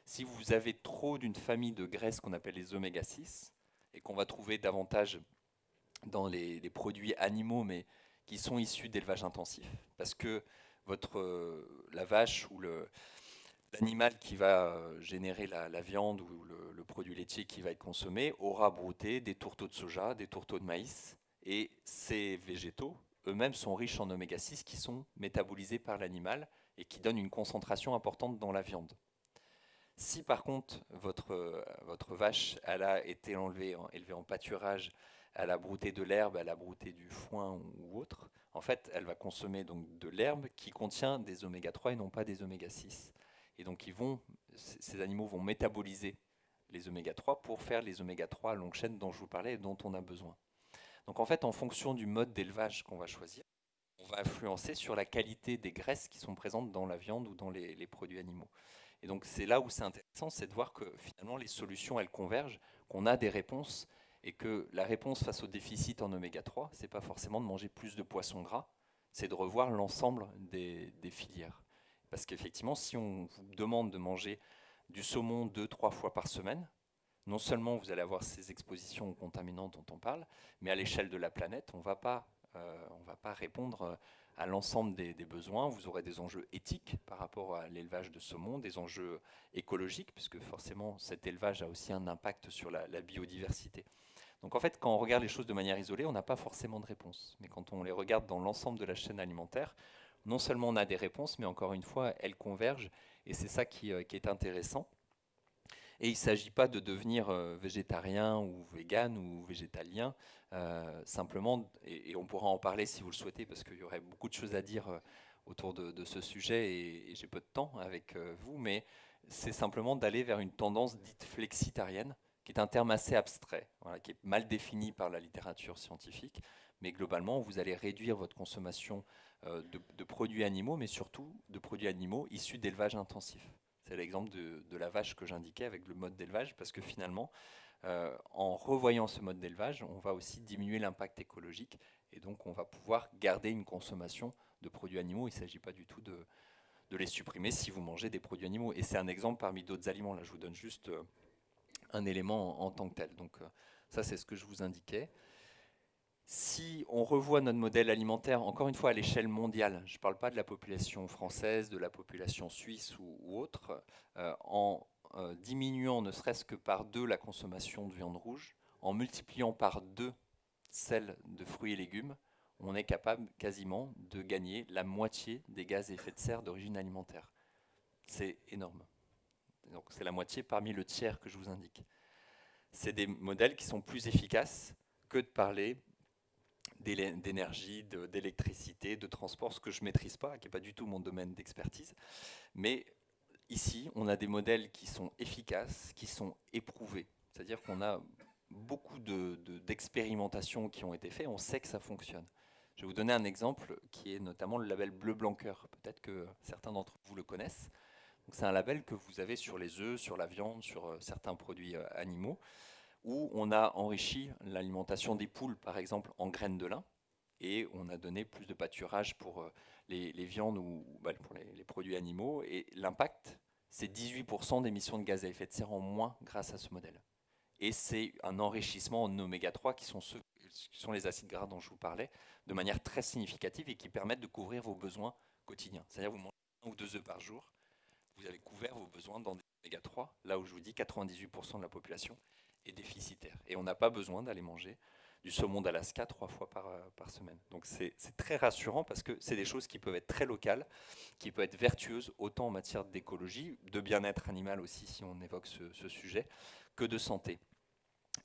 Si vous avez trop d'une famille de graisses qu'on appelle les oméga 6, et qu'on va trouver davantage dans les produits animaux, mais qui sont issus d'élevage intensif, parce que la vache ou l'animal qui va générer la viande ou le produit laitier qui va être consommé aura brouté des tourteaux de soja, des tourteaux de maïs, et ces végétaux eux-mêmes sont riches en oméga 6 qui sont métabolisés par l'animal et qui donnent une concentration importante dans la viande. Si par contre votre vache elle a été élevée en pâturage, elle a brouté de l'herbe, elle a brouté du foin ou autre, en fait elle va consommer donc de l'herbe qui contient des oméga 3 et non pas des oméga 6. Et donc ces animaux vont métaboliser les oméga 3 pour faire les oméga 3 à longue chaîne dont je vous parlais et dont on a besoin. Donc en fait en fonction du mode d'élevage qu'on va choisir, on va influencer sur la qualité des graisses qui sont présentes dans la viande ou dans les produits animaux. Et donc c'est là où c'est intéressant, c'est de voir que finalement les solutions elles convergent, qu'on a des réponses et que la réponse face au déficit en oméga 3, c'est pas forcément de manger plus de poissons gras, c'est de revoir l'ensemble des filières. Parce qu'effectivement, si on vous demande de manger du saumon 2-3 fois par semaine, non seulement vous allez avoir ces expositions aux contaminants dont on parle, mais à l'échelle de la planète, on ne va pas répondre à l'ensemble des besoins. Vous aurez des enjeux éthiques par rapport à l'élevage de saumon, des enjeux écologiques, puisque forcément cet élevage a aussi un impact sur la biodiversité. Donc en fait, quand on regarde les choses de manière isolée, on n'a pas forcément de réponse. Mais quand on les regarde dans l'ensemble de la chaîne alimentaire, non seulement on a des réponses, mais encore une fois, elles convergent. Et c'est ça qui est intéressant. Et il ne s'agit pas de devenir végétarien ou vegan ou végétalien, simplement, et on pourra en parler si vous le souhaitez, parce qu'il y aurait beaucoup de choses à dire autour de ce sujet, et j'ai peu de temps avec vous, mais c'est simplement d'aller vers une tendance dite flexitarienne, qui est un terme assez abstrait, voilà, qui est mal défini par la littérature scientifique, mais globalement, vous allez réduire votre consommation de produits animaux, mais surtout de produits animaux issus d'élevage intensif. C'est l'exemple de la vache que j'indiquais avec le mode d'élevage, parce que finalement, en revoyant ce mode d'élevage, on va aussi diminuer l'impact écologique, et donc on va pouvoir garder une consommation de produits animaux. Il ne s'agit pas du tout de les supprimer si vous mangez des produits animaux. Et c'est un exemple parmi d'autres aliments. Là, je vous donne juste un élément en tant que tel. Donc ça, c'est ce que je vous indiquais. Si on revoit notre modèle alimentaire, encore une fois à l'échelle mondiale, je ne parle pas de la population française, de la population suisse ou autre, en diminuant ne serait-ce que par 2 la consommation de viande rouge, en multipliant par 2 celle de fruits et légumes, on est capable quasiment de gagner la moitié des gaz à effet de serre d'origine alimentaire. C'est énorme. Donc c'est la moitié parmi le tiers que je vous indique. C'est des modèles qui sont plus efficaces que de parler d'énergie, d'électricité, de transport, ce que je ne maîtrise pas, qui n'est pas du tout mon domaine d'expertise. Mais ici, on a des modèles qui sont efficaces, qui sont éprouvés. C'est-à-dire qu'on a beaucoup d'expérimentations qui ont été faites, on sait que ça fonctionne. Je vais vous donner un exemple qui est notamment le label Bleu Blanc Cœur. Peut-être que certains d'entre vous le connaissent. C'est un label que vous avez sur les œufs, sur la viande, sur certains produits animaux, où on a enrichi l'alimentation des poules, par exemple, en graines de lin, et on a donné plus de pâturage pour les viandes ou pour les produits animaux, et l'impact, c'est 18% d'émissions de gaz à effet de serre en moins grâce à ce modèle. Et c'est un enrichissement en oméga 3 qui sont les acides gras dont je vous parlais, de manière très significative et qui permettent de couvrir vos besoins quotidiens. C'est-à-dire vous mangez 1 ou 2 œufs par jour, vous avez couvert vos besoins dans des oméga 3, là où je vous dis 98% de la population est déficitaire. Et on n'a pas besoin d'aller manger du saumon d'Alaska 3 fois par semaine. Donc c'est très rassurant parce que c'est des choses qui peuvent être très locales, qui peuvent être vertueuses autant en matière d'écologie, de bien-être animal aussi si on évoque ce sujet, que de santé.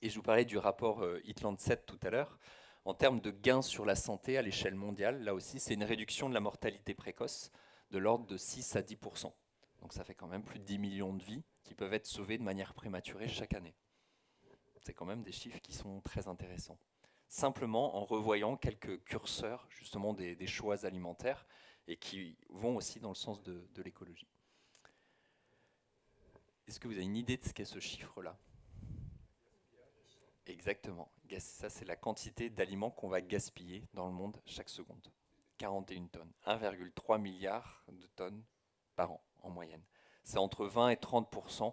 Et je vous parlais du rapport Heatland-7 tout à l'heure. En termes de gains sur la santé à l'échelle mondiale, là aussi, c'est une réduction de la mortalité précoce de l'ordre de 6 à 10%. Donc ça fait quand même plus de 10 millions de vies qui peuvent être sauvées de manière prématurée chaque année. C'est quand même des chiffres qui sont très intéressants. Simplement en revoyant quelques curseurs justement des choix alimentaires et qui vont aussi dans le sens de l'écologie. Est-ce que vous avez une idée de ce qu'est ce chiffre-là ? Exactement. Ça, c'est la quantité d'aliments qu'on va gaspiller dans le monde chaque seconde. 41 tonnes. 1,3 milliard de tonnes par an, en moyenne. C'est entre 20 et 30%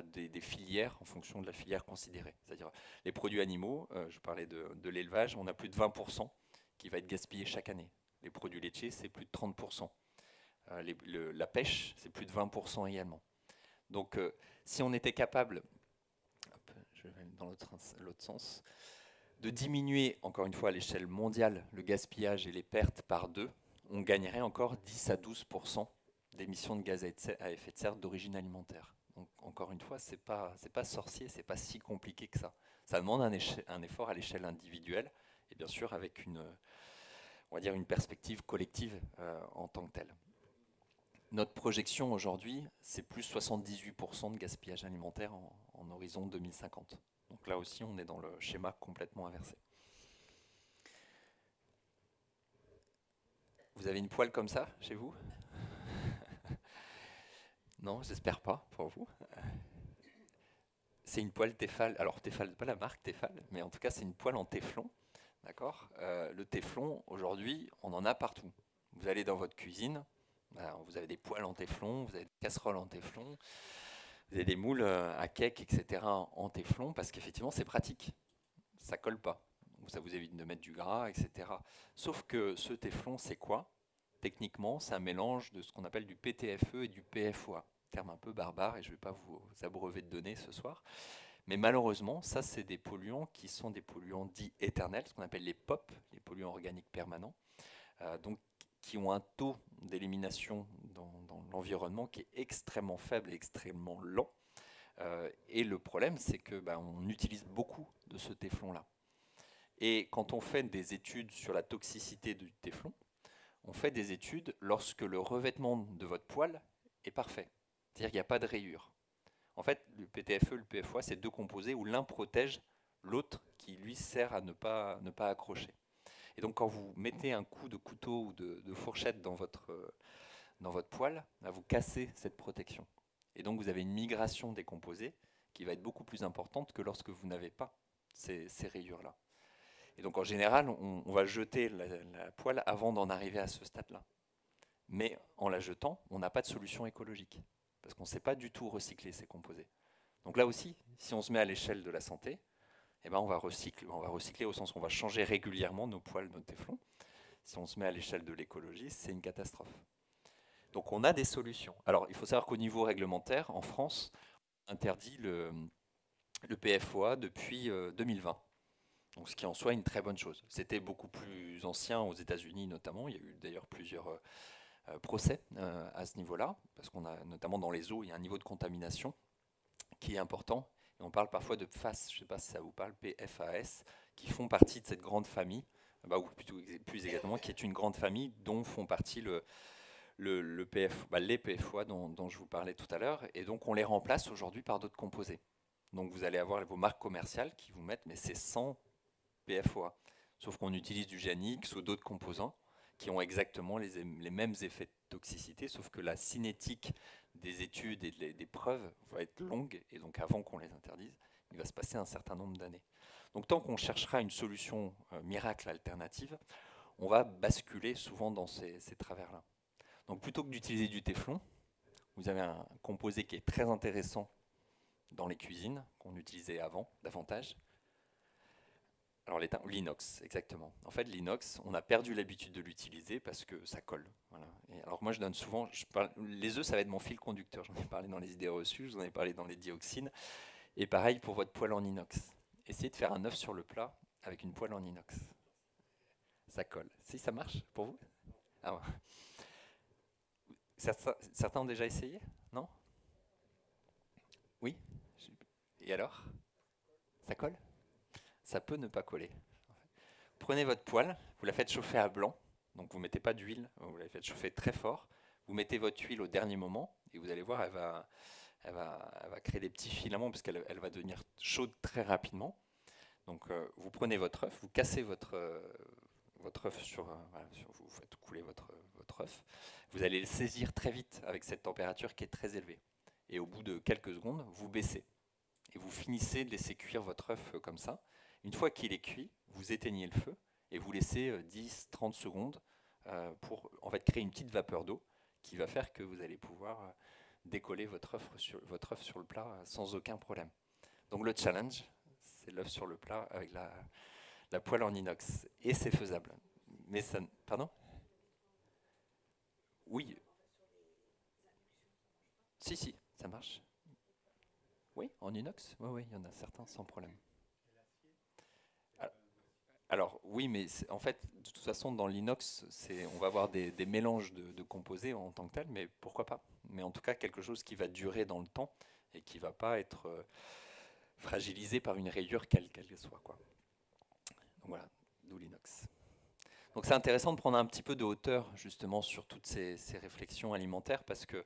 des filières, en fonction de la filière considérée. C'est-à-dire les produits animaux, je parlais de l'élevage, on a plus de 20% qui va être gaspillé chaque année. Les produits laitiers, c'est plus de 30%. La pêche, c'est plus de 20% également. Donc, si on était capable, hop, je vais dans l'autre sens, de diminuer, encore une fois, à l'échelle mondiale, le gaspillage et les pertes par deux, on gagnerait encore 10 à 12% d'émissions de gaz à effet de serre d'origine alimentaire. Donc, encore une fois, c'est pas sorcier, c'est pas si compliqué que ça. Ça demande un effort à l'échelle individuelle et bien sûr avec on va dire une perspective collective en tant que telle. Notre projection aujourd'hui, c'est plus 78% de gaspillage alimentaire en horizon 2050. Donc là aussi, on est dans le schéma complètement inversé. Vous avez une poêle comme ça chez vous? Non, j'espère pas pour vous. C'est une poêle Tefal. Alors Tefal, pas la marque Tefal, mais en tout cas c'est une poêle en téflon. D'accord. Le téflon, aujourd'hui, on en a partout. Vous allez dans votre cuisine, alors, vous avez des poêles en téflon, vous avez des casseroles en téflon, vous avez des moules à cake, etc. en téflon, parce qu'effectivement c'est pratique. Ça colle pas. Ça vous évite de mettre du gras, etc. Sauf que ce téflon, c'est quoi? Techniquement, c'est un mélange de ce qu'on appelle du PTFE et du PFOA. Terme un peu barbare et je ne vais pas vous abreuver de données ce soir. Mais malheureusement, ça, c'est des polluants qui sont des polluants dits éternels, ce qu'on appelle les POP, les polluants organiques permanents, donc qui ont un taux d'élimination dans l'environnement qui est extrêmement faible et extrêmement lent. Et le problème, c'est que on utilise beaucoup de ce téflon-là. Et quand on fait des études sur la toxicité du téflon, on fait des études lorsque le revêtement de votre poêle est parfait. C'est-à-dire qu'il n'y a pas de rayures. En fait, le PTFE et le PFOA, c'est deux composés où l'un protège l'autre qui, lui, sert à ne pas accrocher. Et donc, quand vous mettez un coup de couteau ou de fourchette dans votre poêle, vous cassez cette protection. Et donc, vous avez une migration des composés qui va être beaucoup plus importante que lorsque vous n'avez pas ces rayures-là. Et donc, en général, on va jeter la poêle avant d'en arriver à ce stade-là. Mais en la jetant, on n'a pas de solution écologique, parce qu'on ne sait pas du tout recycler ces composés. Donc là aussi, si on se met à l'échelle de la santé, on va recycler au sens où on va changer régulièrement nos poêles, nos téflons. Si on se met à l'échelle de l'écologie, c'est une catastrophe. Donc on a des solutions. Alors il faut savoir qu'au niveau réglementaire, en France, on interdit le PFOA depuis 2020. Donc, ce qui en soit une très bonne chose. C'était beaucoup plus ancien aux États-Unis notamment. Il y a eu d'ailleurs plusieurs procès à ce niveau-là, parce qu'on a notamment dans les eaux, il y a un niveau de contamination qui est important. Et on parle parfois de PFAS, je ne sais pas si ça vous parle, PFAS, qui font partie de cette grande famille, ou plutôt plus exactement, qui est une grande famille dont font partie les PFOA dont je vous parlais tout à l'heure. Et donc on les remplace aujourd'hui par d'autres composés. Donc vous allez avoir vos marques commerciales qui vous mettent, mais c'est sans PFOA. Sauf qu'on utilise du GNX ou d'autres composants qui ont exactement les mêmes effets de toxicité, sauf que la cinétique des études et des preuves va être longue, et donc avant qu'on les interdise, il va se passer un certain nombre d'années. Donc tant qu'on cherchera une solution miracle alternative, on va basculer souvent dans ces travers-là. Donc plutôt que d'utiliser du téflon, vous avez un composé qui est très intéressant dans les cuisines, qu'on utilisait avant davantage. Alors l'inox, exactement. En fait, l'inox, on a perdu l'habitude de l'utiliser parce que ça colle. Voilà. Et alors moi, je donne souvent, les œufs, ça va être mon fil conducteur. J'en ai parlé dans les idées reçues, je vous en ai parlé dans les dioxines. Et pareil pour votre poêle en inox. Essayez de faire un œuf sur le plat avec une poêle en inox. Ça colle. Si, ça marche pour vous? Ah ouais. Certains ont déjà essayé? Non? Oui? Et alors? Ça colle? Ça peut ne pas coller. Prenez votre poêle, vous la faites chauffer à blanc, donc vous ne mettez pas d'huile, vous la faites chauffer très fort, vous mettez votre huile au dernier moment, et vous allez voir, elle va créer des petits filaments, parce qu'elle va devenir chaude très rapidement. Donc vous prenez votre œuf, vous cassez votre œuf vous faites couler votre œuf, vous allez le saisir très vite avec cette température qui est très élevée. Et au bout de quelques secondes, vous baissez. Et vous finissez de laisser cuire votre œuf comme ça. Une fois qu'il est cuit, vous éteignez le feu et vous laissez 10-30 secondes pour en fait créer une petite vapeur d'eau qui va faire que vous allez pouvoir décoller votre œuf sur le plat sans aucun problème. Donc le challenge, c'est l'œuf sur le plat avec la poêle en inox. Et c'est faisable. Mais ça... Pardon? Oui. Si, si, ça marche. Oui, en inox? Oui, oui, il y en a certains sans problème. Alors oui, mais en fait, de toute façon, dans l'inox, on va avoir des mélanges de composés en tant que tel, mais pourquoi pas? Mais en tout cas, quelque chose qui va durer dans le temps et qui ne va pas être fragilisé par une rayure quelle qu'elle soit, quoi. Donc voilà, d'où l'inox. Donc c'est intéressant de prendre un petit peu de hauteur justement sur toutes ces réflexions alimentaires parce que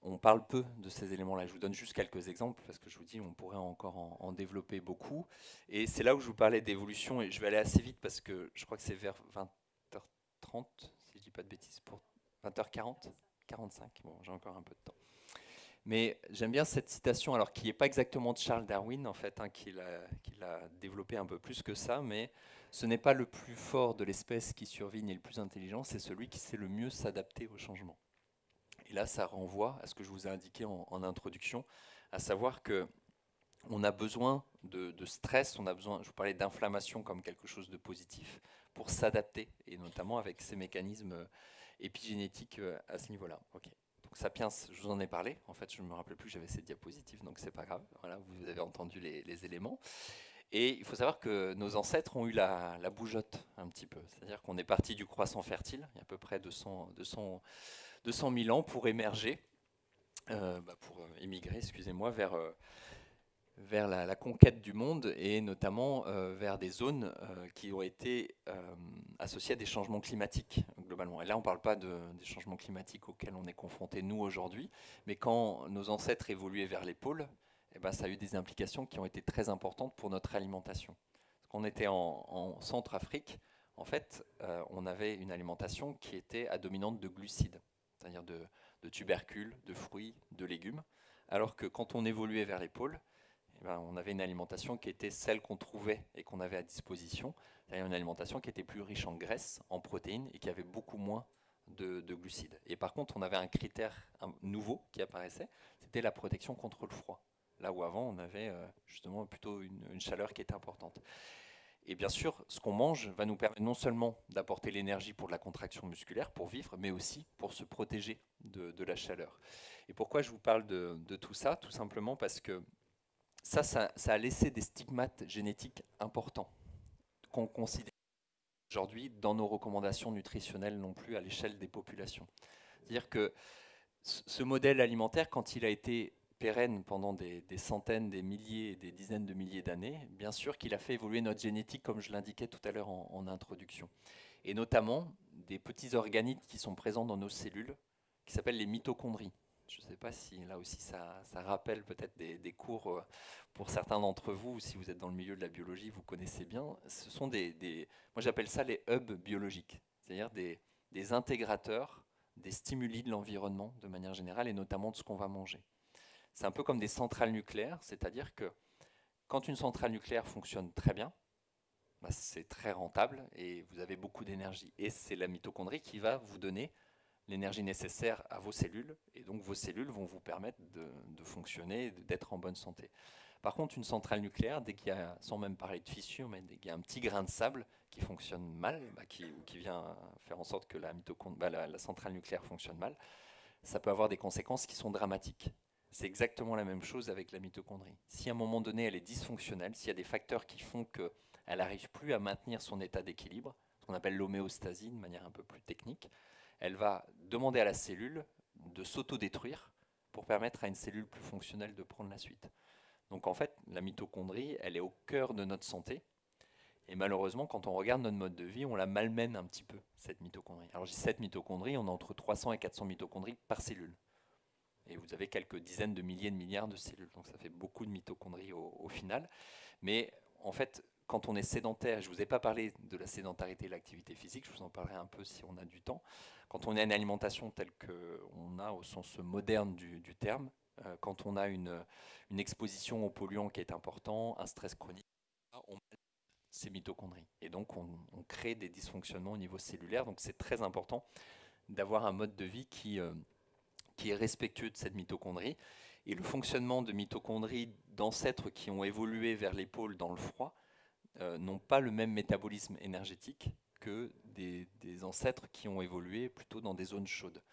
on parle peu de ces éléments-là. Je vous donne juste quelques exemples parce que je vous dis on pourrait encore en développer beaucoup. Et c'est là où je vous parlais d'évolution et je vais aller assez vite parce que je crois que c'est vers 20h30, si je dis pas de bêtises, pour 20h40, 45. Bon, j'ai encore un peu de temps. Mais j'aime bien cette citation, alors qui n'est pas exactement de Charles Darwin, en fait, hein, qui l'a développé un peu plus que ça, mais ce n'est pas le plus fort de l'espèce qui survit ni le plus intelligent, c'est celui qui sait le mieux s'adapter au changement. Et là, ça renvoie à ce que je vous ai indiqué en introduction, à savoir que on a besoin de stress, on a besoin, je vous parlais d'inflammation comme quelque chose de positif, pour s'adapter, et notamment avec ces mécanismes épigénétiques à ce niveau-là. Ok. Donc Sapiens, je vous en ai parlé. En fait, je ne me rappelais plus que j'avais ces diapositives, donc c'est pas grave. Voilà, vous avez entendu les éléments. Et il faut savoir que nos ancêtres ont eu la bougeotte un petit peu. C'est-à-dire qu'on est parti du croissant fertile, il y a à peu près 200 000 ans, pour émerger, pour émigrer, excusez-moi, vers la conquête du monde et notamment vers des zones qui ont été associées à des changements climatiques globalement. Et là, on ne parle pas des changements climatiques auxquels on est confronté nous aujourd'hui, mais quand nos ancêtres évoluaient vers les pôles, eh ben, ça a eu des implications qui ont été très importantes pour notre alimentation. Parce qu'on était en Centrafrique, en fait, on avait une alimentation qui était à dominante de glucides, c'est-à-dire de tubercules, de fruits, de légumes, alors que quand on évoluait vers les pôles, eh ben, on avait une alimentation qui était celle qu'on trouvait et qu'on avait à disposition, c'est-à-dire une alimentation qui était plus riche en graisses, en protéines et qui avait beaucoup moins de glucides. Et par contre, on avait un critère nouveau qui apparaissait, c'était la protection contre le froid. Là où avant, on avait justement plutôt une chaleur qui était importante. Et bien sûr, ce qu'on mange va nous permettre non seulement d'apporter l'énergie pour de la contraction musculaire, pour vivre, mais aussi pour se protéger de la chaleur. Et pourquoi je vous parle de tout ça? Tout simplement parce que ça a laissé des stigmates génétiques importants qu'on considère aujourd'hui dans nos recommandations nutritionnelles non plus à l'échelle des populations. C'est-à-dire que ce modèle alimentaire, quand il a été pérenne pendant des centaines, des milliers, des dizaines de milliers d'années, bien sûr qu'il a fait évoluer notre génétique, comme je l'indiquais tout à l'heure en introduction. Et notamment des petits organites qui sont présents dans nos cellules, qui s'appellent les mitochondries. Je ne sais pas si là aussi ça rappelle peut-être des cours pour certains d'entre vous, ou si vous êtes dans le milieu de la biologie, vous connaissez bien. Ce sont moi j'appelle ça les hubs biologiques, c'est-à-dire des intégrateurs, des stimuli de l'environnement de manière générale, et notamment de ce qu'on va manger. C'est un peu comme des centrales nucléaires, c'est-à-dire que quand une centrale nucléaire fonctionne très bien, bah c'est très rentable et vous avez beaucoup d'énergie. Et c'est la mitochondrie qui va vous donner l'énergie nécessaire à vos cellules, et donc vos cellules vont vous permettre de fonctionner, d'être en bonne santé. Par contre, une centrale nucléaire, dès qu'il y a, sans même parler de fissure, mais dès qu'il y a un petit grain de sable qui fonctionne mal, qui vient faire en sorte que la centrale nucléaire fonctionne mal, ça peut avoir des conséquences qui sont dramatiques. C'est exactement la même chose avec la mitochondrie. Si à un moment donné elle est dysfonctionnelle, s'il y a des facteurs qui font qu'elle n'arrive plus à maintenir son état d'équilibre, ce qu'on appelle l'homéostasie de manière un peu plus technique, elle va demander à la cellule de s'autodétruire pour permettre à une cellule plus fonctionnelle de prendre la suite. Donc en fait, la mitochondrie, elle est au cœur de notre santé. Et malheureusement, quand on regarde notre mode de vie, on la malmène un petit peu, cette mitochondrie. Alors j'ai cette mitochondrie, on a entre 300 et 400 mitochondries par cellule. Et vous avez quelques dizaines de milliers de milliards de cellules. Donc ça fait beaucoup de mitochondries au final. Mais en fait, quand on est sédentaire, je ne vous ai pas parlé de la sédentarité et de l'activité physique, je vous en parlerai un peu si on a du temps. Quand on a une alimentation telle qu'on a au sens moderne du terme, quand on a une exposition aux polluants qui est important, un stress chronique, ces mitochondries. Et donc, on crée des dysfonctionnements au niveau cellulaire. Donc, c'est très important d'avoir un mode de vie qui est respectueux de cette mitochondrie. Et le fonctionnement de mitochondries d'ancêtres qui ont évolué vers les pôles dans le froid n'ont pas le même métabolisme énergétique que des ancêtres qui ont évolué plutôt dans des zones chaudes.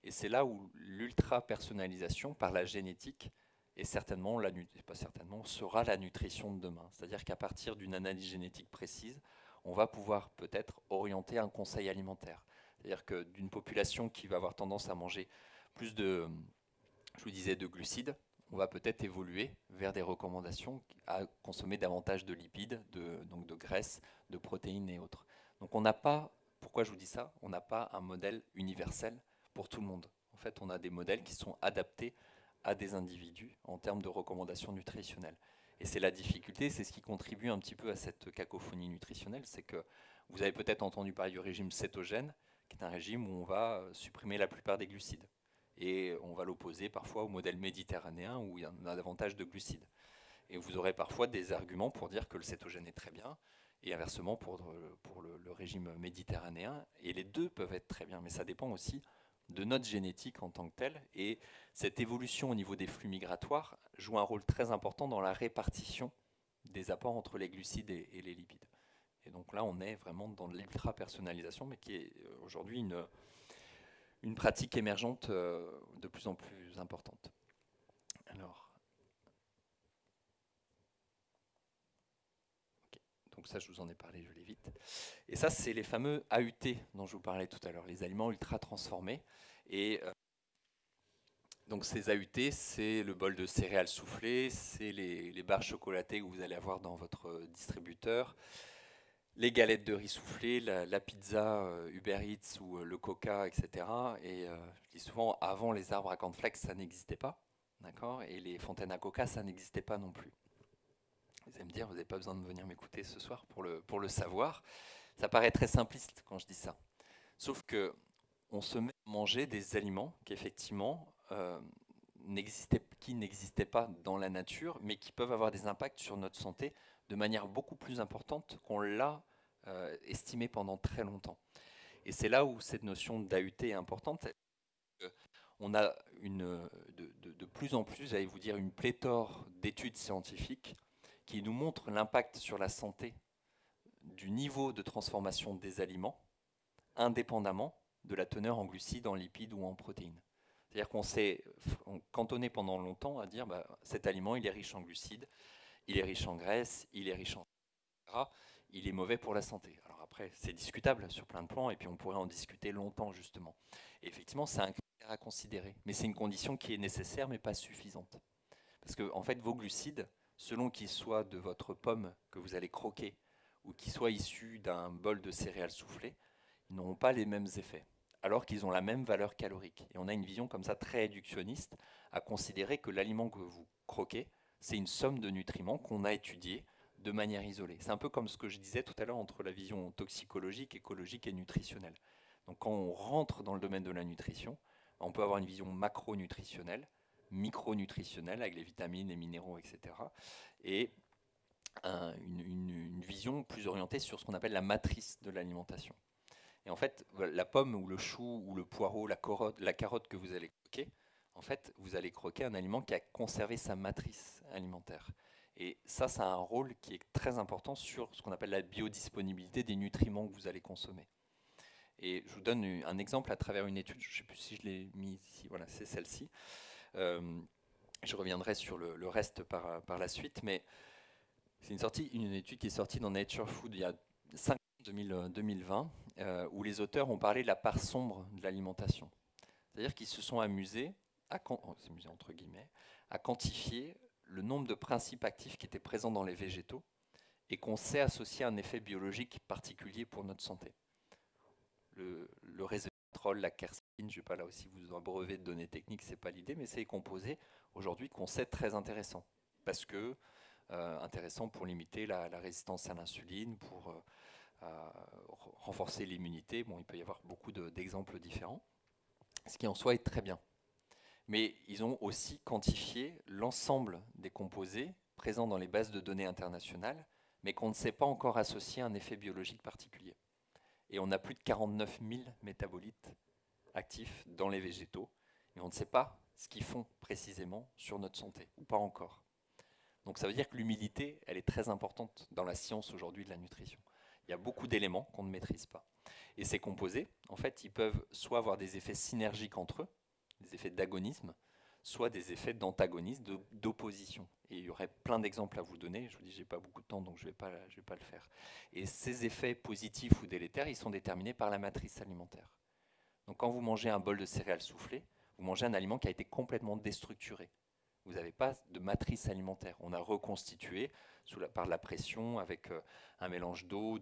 Et c'est là où l'ultra-personnalisation par la génétique est certainement, pas certainement, sera la nutrition de demain. C'est-à-dire qu'à partir d'une analyse génétique précise, on va pouvoir peut-être orienter un conseil alimentaire. C'est-à-dire que d'une population qui va avoir tendance à manger plus de, je vous disais, de glucides, on va peut-être évoluer vers des recommandations à consommer davantage de lipides, donc de graisses, de protéines et autres. Donc on n'a pas, pourquoi je vous dis ça, on n'a pas un modèle universel pour tout le monde. En fait, on a des modèles qui sont adaptés à des individus en termes de recommandations nutritionnelles. Et c'est la difficulté, c'est ce qui contribue un petit peu à cette cacophonie nutritionnelle, c'est que vous avez peut-être entendu parler du régime cétogène, qui est un régime où on va supprimer la plupart des glucides. Et on va l'opposer parfois au modèle méditerranéen où il y en a davantage de glucides. Et vous aurez parfois des arguments pour dire que le cétogène est très bien, et inversement pour le régime méditerranéen. Et les deux peuvent être très bien, mais ça dépend aussi de notre génétique en tant que telle. Et cette évolution au niveau des flux migratoires joue un rôle très important dans la répartition des apports entre les glucides et les lipides. Et donc là, on est vraiment dans l'ultra-personnalisation, mais qui est aujourd'hui une pratique émergente de plus en plus importante. Alors, okay. Donc ça, je vous en ai parlé, je l'évite. Et ça, c'est les fameux AUT dont je vous parlais tout à l'heure, les aliments ultra transformés. Et donc ces AUT, c'est le bol de céréales soufflées, c'est les barres chocolatées que vous allez avoir dans votre distributeur, les galettes de riz soufflées, la pizza Uber Eats ou le Coca, etc. Et je dis souvent, avant les arbres à cornflakes, ça n'existait pas. D'accord. Et les fontaines à coca, ça n'existait pas non plus. Vous allez me dire, vous n'avez pas besoin de venir m'écouter ce soir pour le savoir. Ça paraît très simpliste quand je dis ça. Sauf que on se met à manger des aliments qui effectivement n'existaient pas dans la nature, mais qui peuvent avoir des impacts sur notre santé de manière beaucoup plus importante qu'on l'a estimé pendant très longtemps. Et c'est là où cette notion d'AUT est importante. On a de plus en plus, j'allais vous dire, une pléthore d'études scientifiques qui nous montrent l'impact sur la santé du niveau de transformation des aliments, indépendamment de la teneur en glucides, en lipides ou en protéines. C'est-à-dire qu'on s'est cantonné pendant longtemps à dire cet aliment, il est riche en glucides, il est riche en graisse, il est riche en gras, il est mauvais pour la santé. Alors après, c'est discutable sur plein de plans, et puis on pourrait en discuter longtemps justement. Et effectivement, c'est un critère à considérer, mais c'est une condition qui est nécessaire, mais pas suffisante. Parce que en fait, vos glucides, selon qu'ils soient de votre pomme que vous allez croquer, ou qu'ils soient issus d'un bol de céréales soufflées, ils n'auront pas les mêmes effets, alors qu'ils ont la même valeur calorique. Et on a une vision comme ça très réductionniste à considérer que l'aliment que vous croquez, c'est une somme de nutriments qu'on a étudiés de manière isolée. C'est un peu comme ce que je disais tout à l'heure entre la vision toxicologique, écologique et nutritionnelle. Donc quand on rentre dans le domaine de la nutrition, on peut avoir une vision macronutritionnelle, micronutritionnelle avec les vitamines, les minéraux, etc. Et une vision plus orientée sur ce qu'on appelle la matrice de l'alimentation. Et en fait, la pomme ou le chou ou le poireau, la carotte que vous allez croquer, en fait, vous allez croquer un aliment qui a conservé sa matrice alimentaire. Et ça a un rôle qui est très important sur ce qu'on appelle la biodisponibilité des nutriments que vous allez consommer. Et je vous donne un exemple à travers une étude, je ne sais plus si je l'ai mis ici, voilà, c'est celle-ci. Je reviendrai sur le reste par la suite, mais c'est une étude qui est sortie dans Nature Food il y a 5 ans, 2020, où les auteurs ont parlé de la part sombre de l'alimentation. C'est-à-dire qu'ils se sont amusés, entre guillemets, à quantifier le nombre de principes actifs qui étaient présents dans les végétaux et qu'on sait associer à un effet biologique particulier pour notre santé. Le resveratrol, la quercétine, je ne vais pas là aussi vous abreuver de données techniques, ce n'est pas l'idée, mais c'est des composés aujourd'hui qu'on sait très intéressants. Parce que intéressant pour limiter la résistance à l'insuline, pour renforcer l'immunité. Bon, il peut y avoir beaucoup d'exemples différents, ce qui en soi est très bien. Mais ils ont aussi quantifié l'ensemble des composés présents dans les bases de données internationales, mais qu'on ne sait pas encore associer à un effet biologique particulier. Et on a plus de 49 000 métabolites actifs dans les végétaux, et on ne sait pas ce qu'ils font précisément sur notre santé, ou pas encore. Donc ça veut dire que l'humilité, elle est très importante dans la science aujourd'hui de la nutrition. Il y a beaucoup d'éléments qu'on ne maîtrise pas. Et ces composés, en fait, ils peuvent soit avoir des effets synergiques entre eux, des effets d'agonisme, soit des effets d'antagonisme, d'opposition. Et il y aurait plein d'exemples à vous donner. Je vous dis, j'ai pas beaucoup de temps, donc je vais pas le faire. Et ces effets positifs ou délétères, ils sont déterminés par la matrice alimentaire. Donc quand vous mangez un bol de céréales soufflées, vous mangez un aliment qui a été complètement déstructuré. Vous n'avez pas de matrice alimentaire. On a reconstitué par la pression avec un mélange d'eau,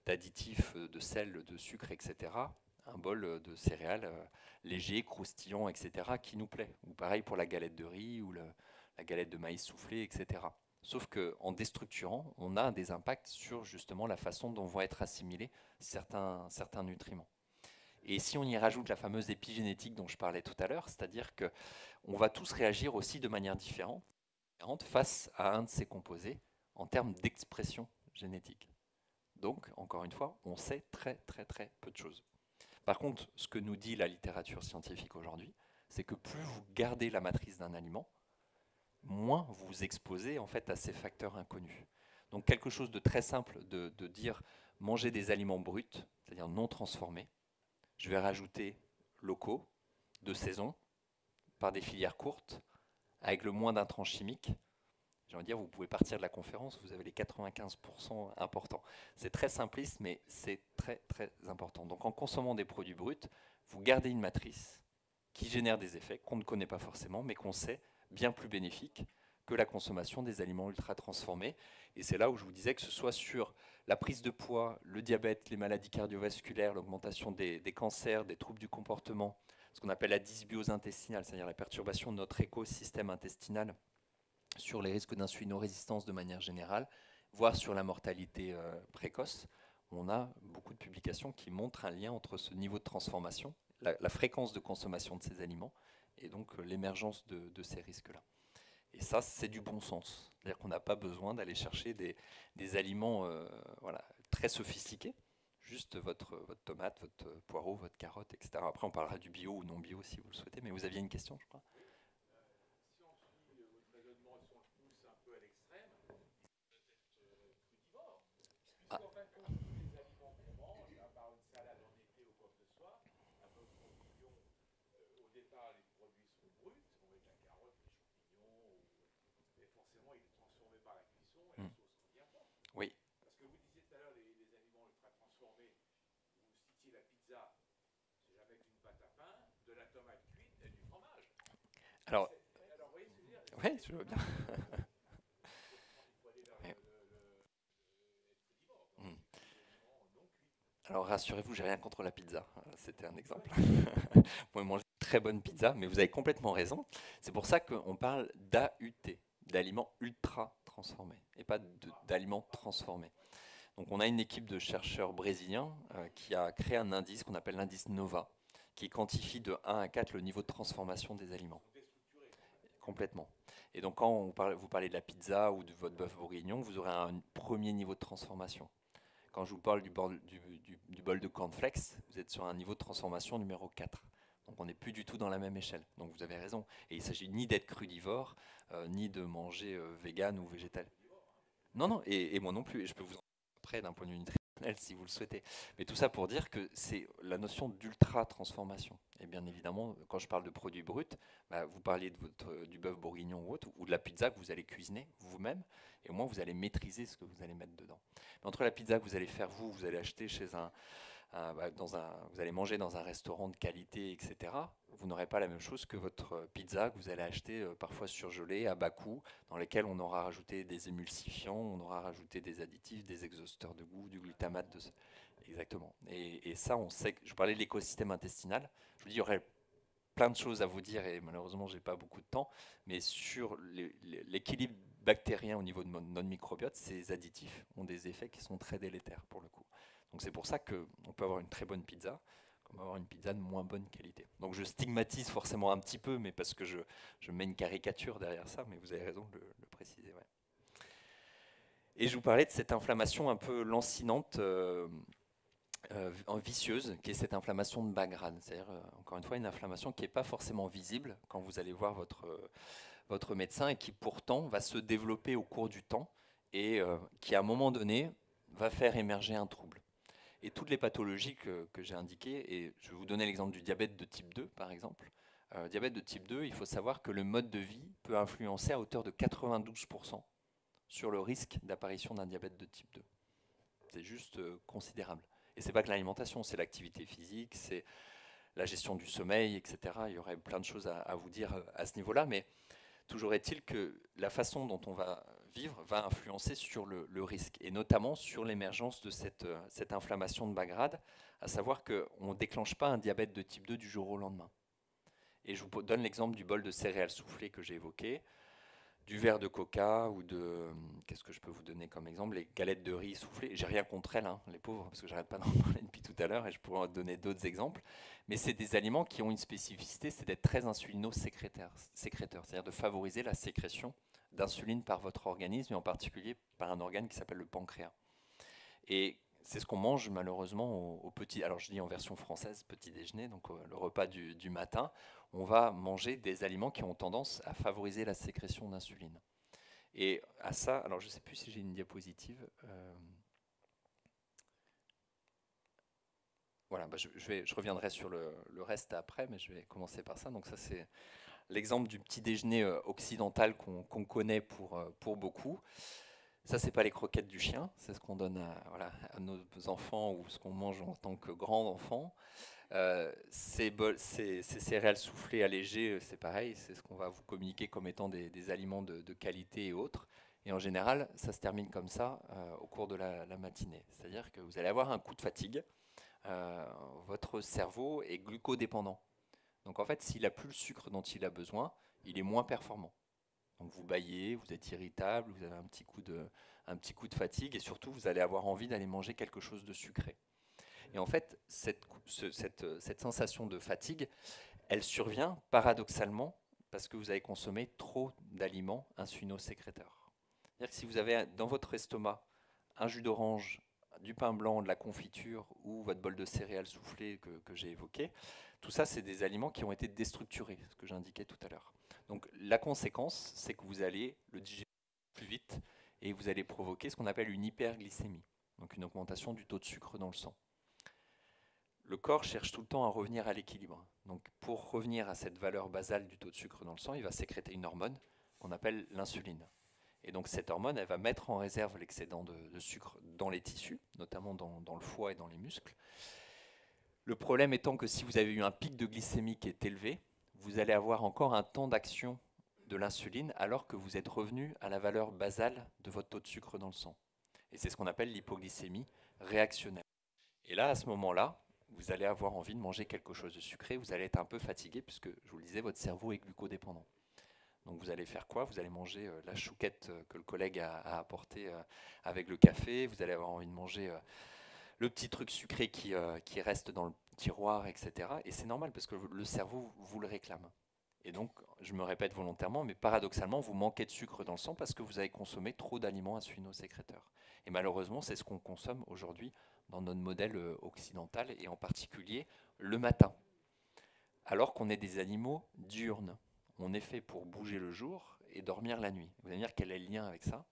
d'additifs, de sel, de sucre, etc. Un bol de céréales léger, croustillant, etc. qui nous plaît. Ou pareil pour la galette de riz ou la galette de maïs soufflée, etc. Sauf qu'en déstructurant, on a des impacts sur justement la façon dont vont être assimilés certains nutriments. Et si on y rajoute la fameuse épigénétique dont je parlais tout à l'heure, c'est-à-dire qu'on va tous réagir aussi de manière différente face à un de ces composés en termes d'expression génétique. Donc, encore une fois, on sait très peu de choses. Par contre, ce que nous dit la littérature scientifique aujourd'hui, c'est que plus vous gardez la matrice d'un aliment, moins vous vous exposez en fait à ces facteurs inconnus. Donc quelque chose de très simple de dire manger des aliments bruts, c'est-à-dire non transformés. Je vais rajouter locaux, de saison, par des filières courtes, avec le moins d'intrants chimiques. J'ai envie de dire, vous pouvez partir de la conférence, vous avez les 95% importants. C'est très simpliste, mais c'est très important. Donc en consommant des produits bruts, vous gardez une matrice qui génère des effets qu'on ne connaît pas forcément, mais qu'on sait bien plus bénéfiques que la consommation des aliments ultra transformés. Et c'est là où je vous disais que ce soit sur la prise de poids, le diabète, les maladies cardiovasculaires, l'augmentation des cancers, des troubles du comportement, ce qu'on appelle la dysbiose intestinale, c'est-à-dire la perturbation de notre écosystème intestinal, sur les risques d'insulinorésistance de manière générale, voire sur la mortalité précoce. On a beaucoup de publications qui montrent un lien entre ce niveau de transformation, la fréquence de consommation de ces aliments, et donc l'émergence de ces risques-là. Et ça, c'est du bon sens. C'est-à-dire qu'on n'a pas besoin d'aller chercher des aliments voilà, très sophistiqués, juste votre tomate, votre poireau, votre carotte, etc. Après, on parlera du bio ou non bio si vous le souhaitez, mais vous aviez une question, je crois. Si on suit votre raisonnement, si on le pousse un peu à l'extrême, il peut être crudivore. Ah, Puisqu'en fin de compte, tous les aliments qu'on mange, à part une salade en été ou quoi que ce soit, à notre opinion, au départ, les produits sont bruts, on met de la carotte, des champignons, mais forcément, il est transformé par la cuisson et la hmm, sauce ne convient pas. oui. Parce que vous disiez tout à l'heure, les aliments ultra transformés, vous citiez la pizza, c'est avec une pâte à pain, de la tomate cuite et du fromage. Alors, Alors, vous voyez ce que je veux dire? ouais, je veux bien. Il faut aller vers Ouais. être crudivore, Hmm. manger des aliments non cuits. Alors rassurez-vous, j'ai rien contre la pizza. C'était un exemple. Vous pouvez manger une très bonne pizza, mais vous avez complètement raison. C'est pour ça qu'on parle d'AUT, d'aliments ultra transformés, et pas d'aliments transformés. Donc on a une équipe de chercheurs brésiliens qui a créé un indice qu'on appelle l'indice NOVA, qui quantifie de 1 à 4 le niveau de transformation des aliments. Complètement. Et donc quand vous parlez de la pizza ou de votre bœuf bourguignon, vous aurez un premier niveau de transformation. Quand je vous parle du bol de cornflakes, vous êtes sur un niveau de transformation numéro 4. Donc on n'est plus du tout dans la même échelle. Donc vous avez raison. Et il ne s'agit ni d'être crudivore, ni de manger vegan ou végétal. Non, non, et moi non plus. Et je peux vous en parler après d'un point de vue nutritionnel si vous le souhaitez. Mais tout ça pour dire que c'est la notion d'ultra-transformation. Et bien évidemment, quand je parle de produits bruts, bah, vous parliez du bœuf bourguignon ou autre, ou de la pizza que vous allez cuisiner vous-même, et au moins vous allez maîtriser ce que vous allez mettre dedans. Mais entre la pizza que vous allez faire vous allez acheter chez vous allez manger dans un restaurant de qualité, etc., vous n'aurez pas la même chose que votre pizza que vous allez acheter parfois surgelée à bas coût, dans lesquelles on aura rajouté des émulsifiants, on aura rajouté des additifs, des exhausteurs de goût, du glutamate. Exactement. Et ça, on sait que je parlais de l'écosystème intestinal. Je vous dis, il y aurait plein de choses à vous dire et malheureusement, j'ai pas beaucoup de temps. Mais sur l'équilibre bactérien au niveau de notre microbiote, ces additifs ont des effets qui sont très délétères pour le coup. Donc c'est pour ça qu'on peut avoir une très bonne pizza, comme avoir une pizza de moins bonne qualité. Donc je stigmatise forcément un petit peu, mais parce que je mets une caricature derrière ça, mais vous avez raison de le préciser. Ouais. Et je vous parlais de cette inflammation un peu lancinante, vicieuse, qui est cette inflammation de bas grade. C'est-à-dire, encore une fois, une inflammation qui n'est pas forcément visible quand vous allez voir votre médecin et qui pourtant va se développer au cours du temps et qui, à un moment donné, va faire émerger un trouble. Et toutes les pathologies que j'ai indiquées, et je vais vous donner l'exemple du diabète de type 2, par exemple. Diabète de type 2, il faut savoir que le mode de vie peut influencer à hauteur de 92% sur le risque d'apparition d'un diabète de type 2. C'est juste considérable. Et c'est pas que l'alimentation, c'est l'activité physique, c'est la gestion du sommeil, etc. Il y aurait plein de choses à vous dire à ce niveau-là, mais toujours est-il que la façon dont on va vivre va influencer sur le risque, et notamment sur l'émergence de cette inflammation de bas grade, à savoir qu'on ne déclenche pas un diabète de type 2 du jour au lendemain. Et je vous donne l'exemple du bol de céréales soufflées que j'ai évoqué, du verre de coca ou de... Qu'est-ce que je peux vous donner comme exemple? Les galettes de riz soufflées. J'ai rien contre elles, hein, les pauvres, parce que j'arrête pas d'en parler depuis tout à l'heure et je pourrais en donner d'autres exemples. Mais c'est des aliments qui ont une spécificité, c'est d'être très insulino-sécréteurs, c'est-à-dire de favoriser la sécrétion d'insuline par votre organisme et en particulier par un organe qui s'appelle le pancréas. Et c'est ce qu'on mange malheureusement au petit, alors je dis en version française, petit déjeuner, donc le repas du matin, on va manger des aliments qui ont tendance à favoriser la sécrétion d'insuline. Et à ça, alors je ne sais plus si j'ai une diapositive. Voilà, bah je reviendrai sur le reste après, mais je vais commencer par ça. Donc ça c'est l'exemple du petit déjeuner occidental qu'on connaît pour beaucoup. Ça, c'est pas les croquettes du chien, c'est ce qu'on donne voilà, à nos enfants ou ce qu'on mange en tant que grand enfant. Ces céréales soufflées allégées, c'est pareil, c'est ce qu'on va vous communiquer comme étant des aliments de qualité et autres. Et en général, ça se termine comme ça au cours de la matinée. C'est-à-dire que vous allez avoir un coup de fatigue. Votre cerveau est glucodépendant. Donc en fait, s'il n'a plus le sucre dont il a besoin, il est moins performant. Donc vous bâillez, vous êtes irritable, vous avez un petit coup de fatigue et surtout vous allez avoir envie d'aller manger quelque chose de sucré. Et en fait, cette sensation de fatigue, elle survient paradoxalement parce que vous avez consommé trop d'aliments insulino-sécréteurs. C'est-à-dire que si vous avez dans votre estomac un jus d'orange, du pain blanc, de la confiture ou votre bol de céréales soufflées que j'ai évoqué, tout ça, c'est des aliments qui ont été déstructurés, ce que j'indiquais tout à l'heure. Donc la conséquence, c'est que vous allez le digérer plus vite et vous allez provoquer ce qu'on appelle une hyperglycémie, donc une augmentation du taux de sucre dans le sang. Le corps cherche tout le temps à revenir à l'équilibre. Donc pour revenir à cette valeur basale du taux de sucre dans le sang, il va sécréter une hormone qu'on appelle l'insuline. Et donc cette hormone, elle va mettre en réserve l'excédent de sucre dans les tissus, notamment dans le foie et dans les muscles. Le problème étant que si vous avez eu un pic de glycémie qui est élevé, vous allez avoir encore un temps d'action de l'insuline alors que vous êtes revenu à la valeur basale de votre taux de sucre dans le sang. Et c'est ce qu'on appelle l'hypoglycémie réactionnelle. Et là, à ce moment-là, vous allez avoir envie de manger quelque chose de sucré, vous allez être un peu fatigué puisque, je vous le disais, votre cerveau est glucodépendant. Donc vous allez faire quoi? Vous allez manger la chouquette que le collègue a apportée avec le café, vous allez avoir envie de manger le petit truc sucré qui reste dans le tiroir, etc. Et c'est normal parce que le cerveau vous le réclame. Et donc, je me répète volontairement, mais paradoxalement, vous manquez de sucre dans le sang parce que vous avez consommé trop d'aliments insulino-sécréteurs. Et malheureusement, c'est ce qu'on consomme aujourd'hui dans notre modèle occidental, et en particulier le matin. Alors qu'on est des animaux diurnes. On est fait pour bouger le jour et dormir la nuit. Vous allez me dire quel est le lien avec ça?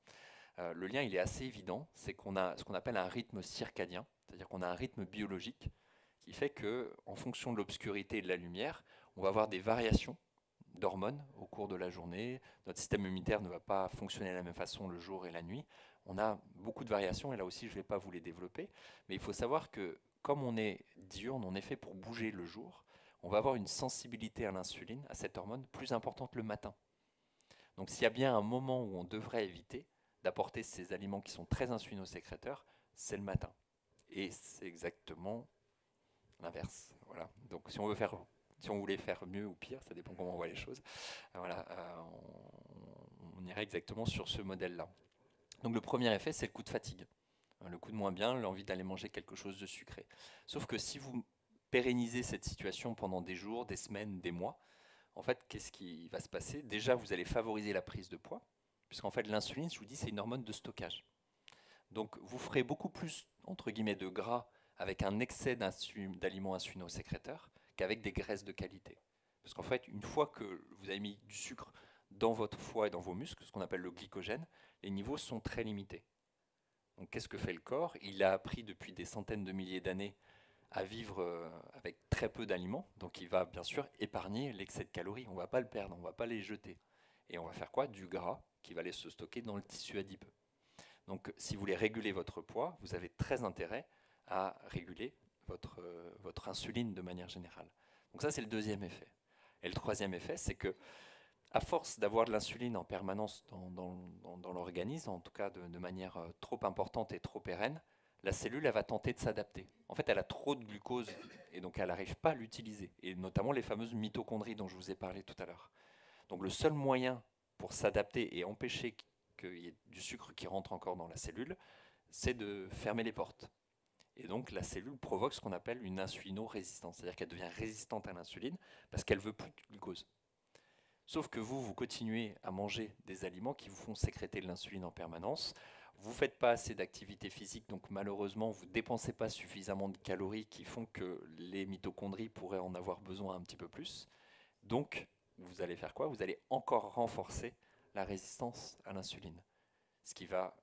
Le lien, il est assez évident, c'est qu'on a ce qu'on appelle un rythme circadien, c'est-à-dire qu'on a un rythme biologique qui fait que, en fonction de l'obscurité et de la lumière, on va avoir des variations d'hormones au cours de la journée. Notre système immunitaire ne va pas fonctionner de la même façon le jour et la nuit. On a beaucoup de variations et là aussi, je ne vais pas vous les développer. Mais il faut savoir que comme on est diurne, on est fait pour bouger le jour, on va avoir une sensibilité à l'insuline, à cette hormone, plus importante le matin. Donc s'il y a bien un moment où on devrait éviter d'apporter ces aliments qui sont très insulino-sécréteurs, c'est le matin. Et c'est exactement l'inverse. Voilà. Donc si on voulait faire mieux ou pire, ça dépend comment on voit les choses, voilà, on irait exactement sur ce modèle-là. Donc le premier effet, c'est le coup de fatigue. Le coup de moins bien, l'envie d'aller manger quelque chose de sucré. Sauf que si vous pérennisez cette situation pendant des jours, des semaines, des mois, en fait, qu'est-ce qui va se passer? Déjà, vous allez favoriser la prise de poids, puisqu'en fait, l'insuline, je vous dis, c'est une hormone de stockage. Donc vous ferez beaucoup plus, entre guillemets, de gras avec un excès d'aliments insulino-sécréteurs qu'avec des graisses de qualité. Parce qu'en fait, une fois que vous avez mis du sucre dans votre foie et dans vos muscles, ce qu'on appelle le glycogène, les niveaux sont très limités. Donc qu'est-ce que fait le corps? Il a appris depuis des centaines de milliers d'années à vivre avec très peu d'aliments, donc il va bien sûr épargner l'excès de calories, on ne va pas le perdre, on ne va pas les jeter. Et on va faire quoi? Du gras qui va aller se stocker dans le tissu adipeux. Donc si vous voulez réguler votre poids, vous avez très intérêt à réguler votre insuline de manière générale. Donc ça c'est le deuxième effet. Et le troisième effet, c'est que à force d'avoir de l'insuline en permanence dans l'organisme, en tout cas de manière trop importante et trop pérenne, la cellule elle va tenter de s'adapter. En fait, elle a trop de glucose et donc elle n'arrive pas à l'utiliser. Et notamment les fameuses mitochondries dont je vous ai parlé tout à l'heure. Donc le seul moyen pour s'adapter et empêcher qu'il y ait du sucre qui rentre encore dans la cellule, c'est de fermer les portes. Et donc la cellule provoque ce qu'on appelle une insulino-résistance, c'est-à-dire qu'elle devient résistante à l'insuline parce qu'elle veut plus de glucose. Sauf que vous continuez à manger des aliments qui vous font sécréter de l'insuline en permanence. Vous ne faites pas assez d'activité physique, donc malheureusement, vous ne dépensez pas suffisamment de calories qui font que les mitochondries pourraient en avoir besoin un petit peu plus. Donc, vous allez faire quoi? Vous allez encore renforcer la résistance à l'insuline, ce qui va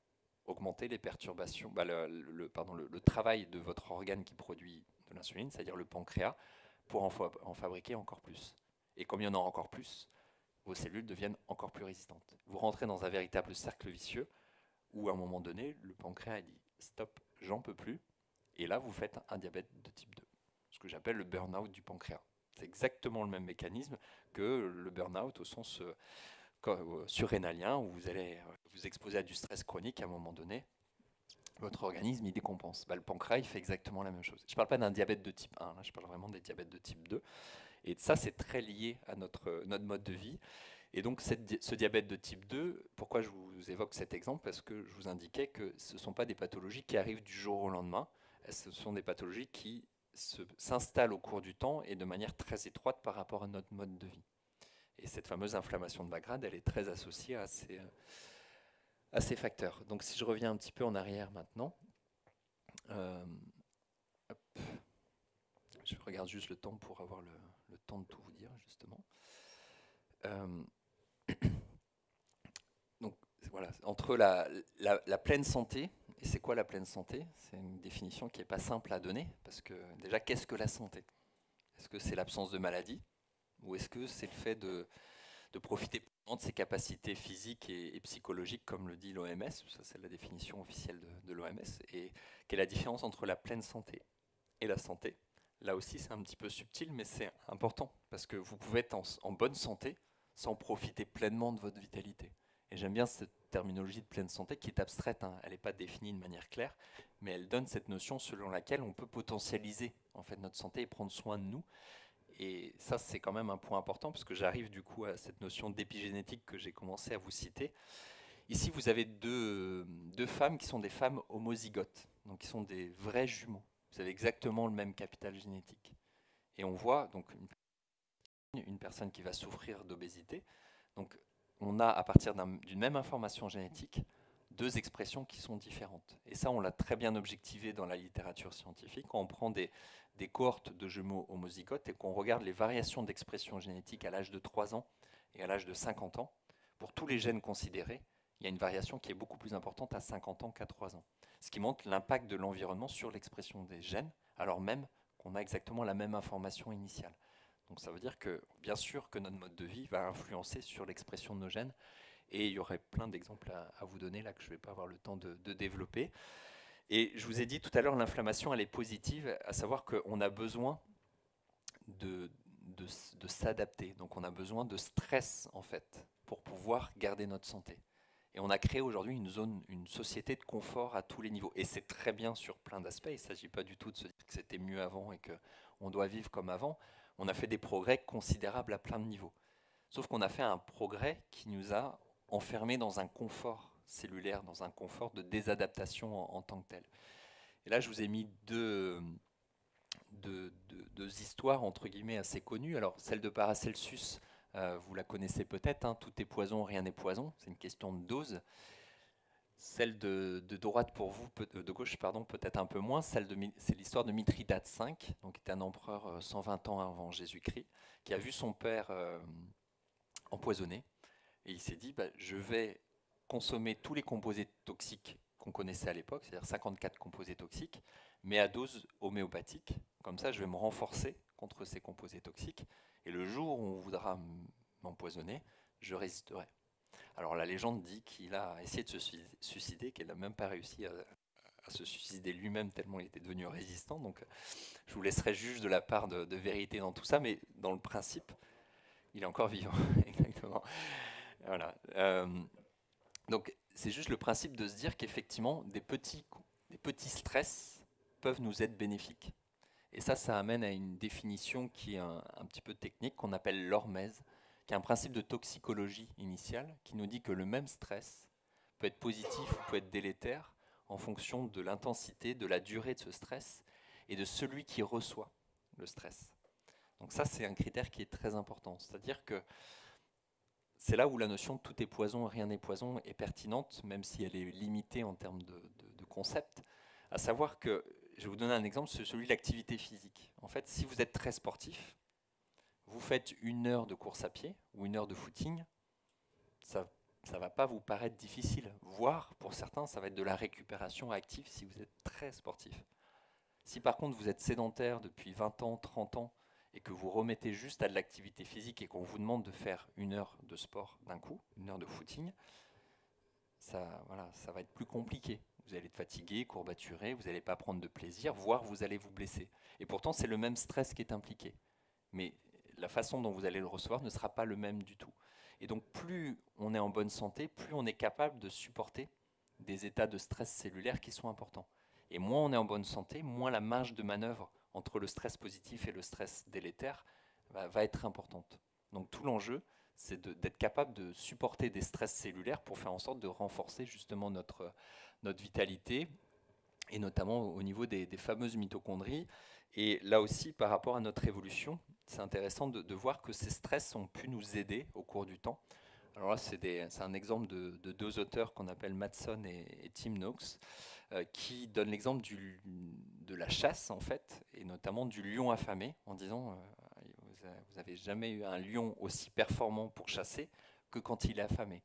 augmenter les perturbations, le travail de votre organe qui produit de l'insuline, c'est-à-dire le pancréas, pour en fabriquer encore plus. Et comme il y en a encore plus, vos cellules deviennent encore plus résistantes. Vous rentrez dans un véritable cercle vicieux où à un moment donné, le pancréas dit stop, j'en peux plus. Et là, vous faites un diabète de type 2, ce que j'appelle le burn-out du pancréas. C'est exactement le même mécanisme que le burn-out au sens surrénalien, où vous allez vous exposer à du stress chronique à un moment donné. Votre organisme, il décompense. Le pancréas, il fait exactement la même chose. Je ne parle pas d'un diabète de type 1, là, je parle vraiment des diabètes de type 2. Et ça, c'est très lié à notre mode de vie. Et donc, ce diabète de type 2, pourquoi je vous évoque cet exemple? Parce que je vous indiquais que ce ne sont pas des pathologies qui arrivent du jour au lendemain. Ce sont des pathologies qui s'installent au cours du temps et de manière très étroite par rapport à notre mode de vie. Et cette fameuse inflammation de bas grade, elle est très associée à ces facteurs. Donc, si je reviens un petit peu en arrière maintenant, hop, je regarde juste le temps pour avoir le temps de tout vous dire, justement. Donc voilà, entre la pleine santé, et c'est quoi la pleine santé? C'est une définition qui n'est pas simple à donner, parce que déjà, qu'est-ce que la santé? Est-ce que c'est l'absence de maladie? Ou est-ce que c'est le fait de profiter pleinement de ses capacités physiques et psychologiques, comme le dit l'OMS? Ça, c'est la définition officielle de l'OMS. Et quelle est la différence entre la pleine santé et la santé? Là aussi, c'est un petit peu subtil, mais c'est important, parce que vous pouvez être en bonne santé sans profiter pleinement de votre vitalité. Et j'aime bien cette terminologie de pleine santé qui est abstraite, hein. Elle n'est pas définie de manière claire, mais elle donne cette notion selon laquelle on peut potentialiser en fait notre santé et prendre soin de nous. Et ça, c'est quand même un point important, parce que j'arrive du coup à cette notion d'épigénétique que j'ai commencé à vous citer. Ici, vous avez deux femmes qui sont des femmes homozygotes, donc qui sont des vrais jumeaux. Vous avez exactement le même capital génétique. Et on voit donc une personne qui va souffrir d'obésité. Donc on a, à partir d'une même information génétique, deux expressions qui sont différentes. Et ça, on l'a très bien objectivé dans la littérature scientifique. Quand on prend des cohortes de jumeaux homozygotes et qu'on regarde les variations d'expression génétique à l'âge de 3 ans et à l'âge de 50 ans, pour tous les gènes considérés, il y a une variation qui est beaucoup plus importante à 50 ans qu'à 3 ans. Ce qui montre l'impact de l'environnement sur l'expression des gènes, alors même qu'on a exactement la même information initiale. Donc ça veut dire que, bien sûr, que notre mode de vie va influencer sur l'expression de nos gènes. Et il y aurait plein d'exemples à vous donner là que je ne vais pas avoir le temps de développer. Et je vous ai dit tout à l'heure, l'inflammation, elle est positive, à savoir qu'on a besoin de s'adapter. Donc on a besoin de stress, en fait, pour pouvoir garder notre santé. Et on a créé aujourd'hui une société de confort à tous les niveaux. Et c'est très bien sur plein d'aspects. Il ne s'agit pas du tout de se dire que c'était mieux avant et qu'on doit vivre comme avant. On a fait des progrès considérables à plein de niveaux. Sauf qu'on a fait un progrès qui nous a enfermés dans un confort cellulaire, dans un confort de désadaptation en tant que tel. Et là, je vous ai mis deux histoires, entre guillemets, assez connues. Alors, celle de Paracelsus, vous la connaissez peut-être, hein, tout est poison, rien n'est poison. C'est une question de dose. Celle de droite pour vous, de gauche, pardon, peut-être un peu moins. C'est l'histoire de Mithridate V, donc qui était un empereur 120 ans avant Jésus-Christ, qui a vu son père empoisonné. Et il s'est dit, bah, je vais consommer tous les composés toxiques qu'on connaissait à l'époque, c'est-à-dire 54 composés toxiques, mais à dose homéopathique. Comme ça, je vais me renforcer contre ces composés toxiques. Et le jour où on voudra m'empoisonner, je résisterai. Alors la légende dit qu'il a essayé de se suicider, qu'il n'a même pas réussi à se suicider lui-même tellement il était devenu résistant. Donc je vous laisserai juge de la part de vérité dans tout ça, mais dans le principe, il est encore vivant. Exactement. Voilà. Donc c'est juste le principe de se dire qu'effectivement, des petits stress peuvent nous être bénéfiques. Et ça amène à une définition qui est un petit peu technique, qu'on appelle l'hormèse, qui est un principe de toxicologie initiale, qui nous dit que le même stress peut être positif ou peut être délétère en fonction de l'intensité, de la durée de ce stress et de celui qui reçoit le stress. Donc ça, c'est un critère qui est très important. C'est-à-dire que c'est là où la notion de tout est poison, rien n'est poison est pertinente, même si elle est limitée en termes de concept. À savoir que, je vais vous donner un exemple, c'est celui de l'activité physique. En fait, si vous êtes très sportif, vous faites 1 heure de course à pied ou 1 heure de footing, ça ne va pas vous paraître difficile. Voire, pour certains, ça va être de la récupération active si vous êtes très sportif. Si par contre vous êtes sédentaire depuis 20 ans, 30 ans, et que vous remettez juste à de l'activité physique et qu'on vous demande de faire 1 heure de sport d'un coup, 1 heure de footing, ça, voilà, ça va être plus compliqué. Vous allez être fatigué, courbaturé, vous n'allez pas prendre de plaisir, voire vous allez vous blesser. Et pourtant, c'est le même stress qui est impliqué. Mais la façon dont vous allez le recevoir ne sera pas le même du tout. Et donc, plus on est en bonne santé, plus on est capable de supporter des états de stress cellulaire qui sont importants. Et moins on est en bonne santé, moins la marge de manœuvre entre le stress positif et le stress délétère va être importante. Donc tout l'enjeu, c'est d'être capable de supporter des stress cellulaires pour faire en sorte de renforcer justement notre vitalité, et notamment au niveau des fameuses mitochondries. Et là aussi, par rapport à notre évolution, c'est intéressant de voir que ces stress ont pu nous aider au cours du temps. Alors là, c'est un exemple de 2 auteurs qu'on appelle Matson et Tim Noakes, qui donnent l'exemple de la chasse, en fait, et notamment du lion affamé, en disant vous n'avez jamais eu un lion aussi performant pour chasser que quand il est affamé.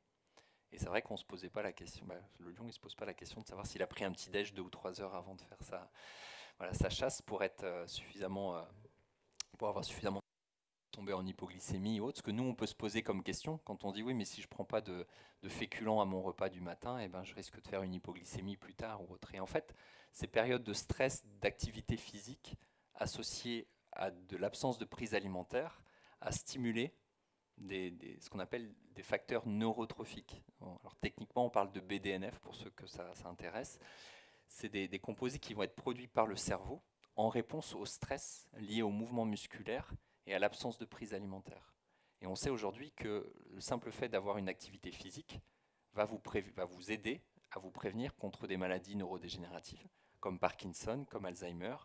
Et c'est vrai qu'on ne se posait pas la question, le lion il se pose pas la question de savoir s'il a pris un petit déj 2 ou 3 heures avant de faire sa chasse pour être pour avoir suffisamment tomber en hypoglycémie ou autre. Ce que nous on peut se poser comme question quand on dit oui mais si je prends pas de féculents à mon repas du matin, eh ben, je risque de faire une hypoglycémie plus tard ou autre. Et en fait, ces périodes de stress, d'activité physique associées à de l'absence de prise alimentaire, à stimuler ce qu'on appelle des facteurs neurotrophiques. Alors techniquement, on parle de BDNF pour ceux que ça intéresse. C'est des composés qui vont être produits par le cerveau en réponse au stress lié au mouvement musculaire et à l'absence de prise alimentaire. Et on sait aujourd'hui que le simple fait d'avoir une activité physique va vous aider à vous prévenir contre des maladies neurodégénératives, comme Parkinson, comme Alzheimer,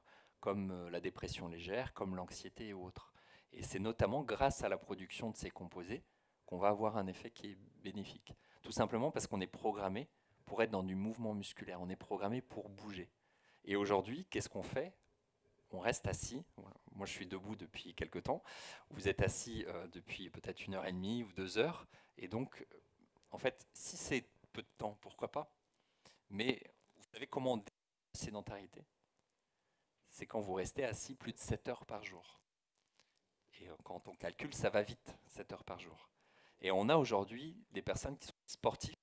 comme la dépression légère, comme l'anxiété et autres. Et c'est notamment grâce à la production de ces composés qu'on va avoir un effet qui est bénéfique. Tout simplement parce qu'on est programmé pour être dans du mouvement musculaire, on est programmé pour bouger. Et aujourd'hui, qu'est-ce qu'on fait? On reste assis. Moi, je suis debout depuis quelques temps. Vous êtes assis depuis peut-être 1 heure et demie ou 2 heures. Et donc, en fait, si c'est peu de temps, pourquoi pas? Mais vous savez comment on définit la sédentarité? C'est quand vous restez assis plus de 7 heures par jour. Et quand on calcule, ça va vite, 7 heures par jour. Et on a aujourd'hui des personnes qui sont sportives.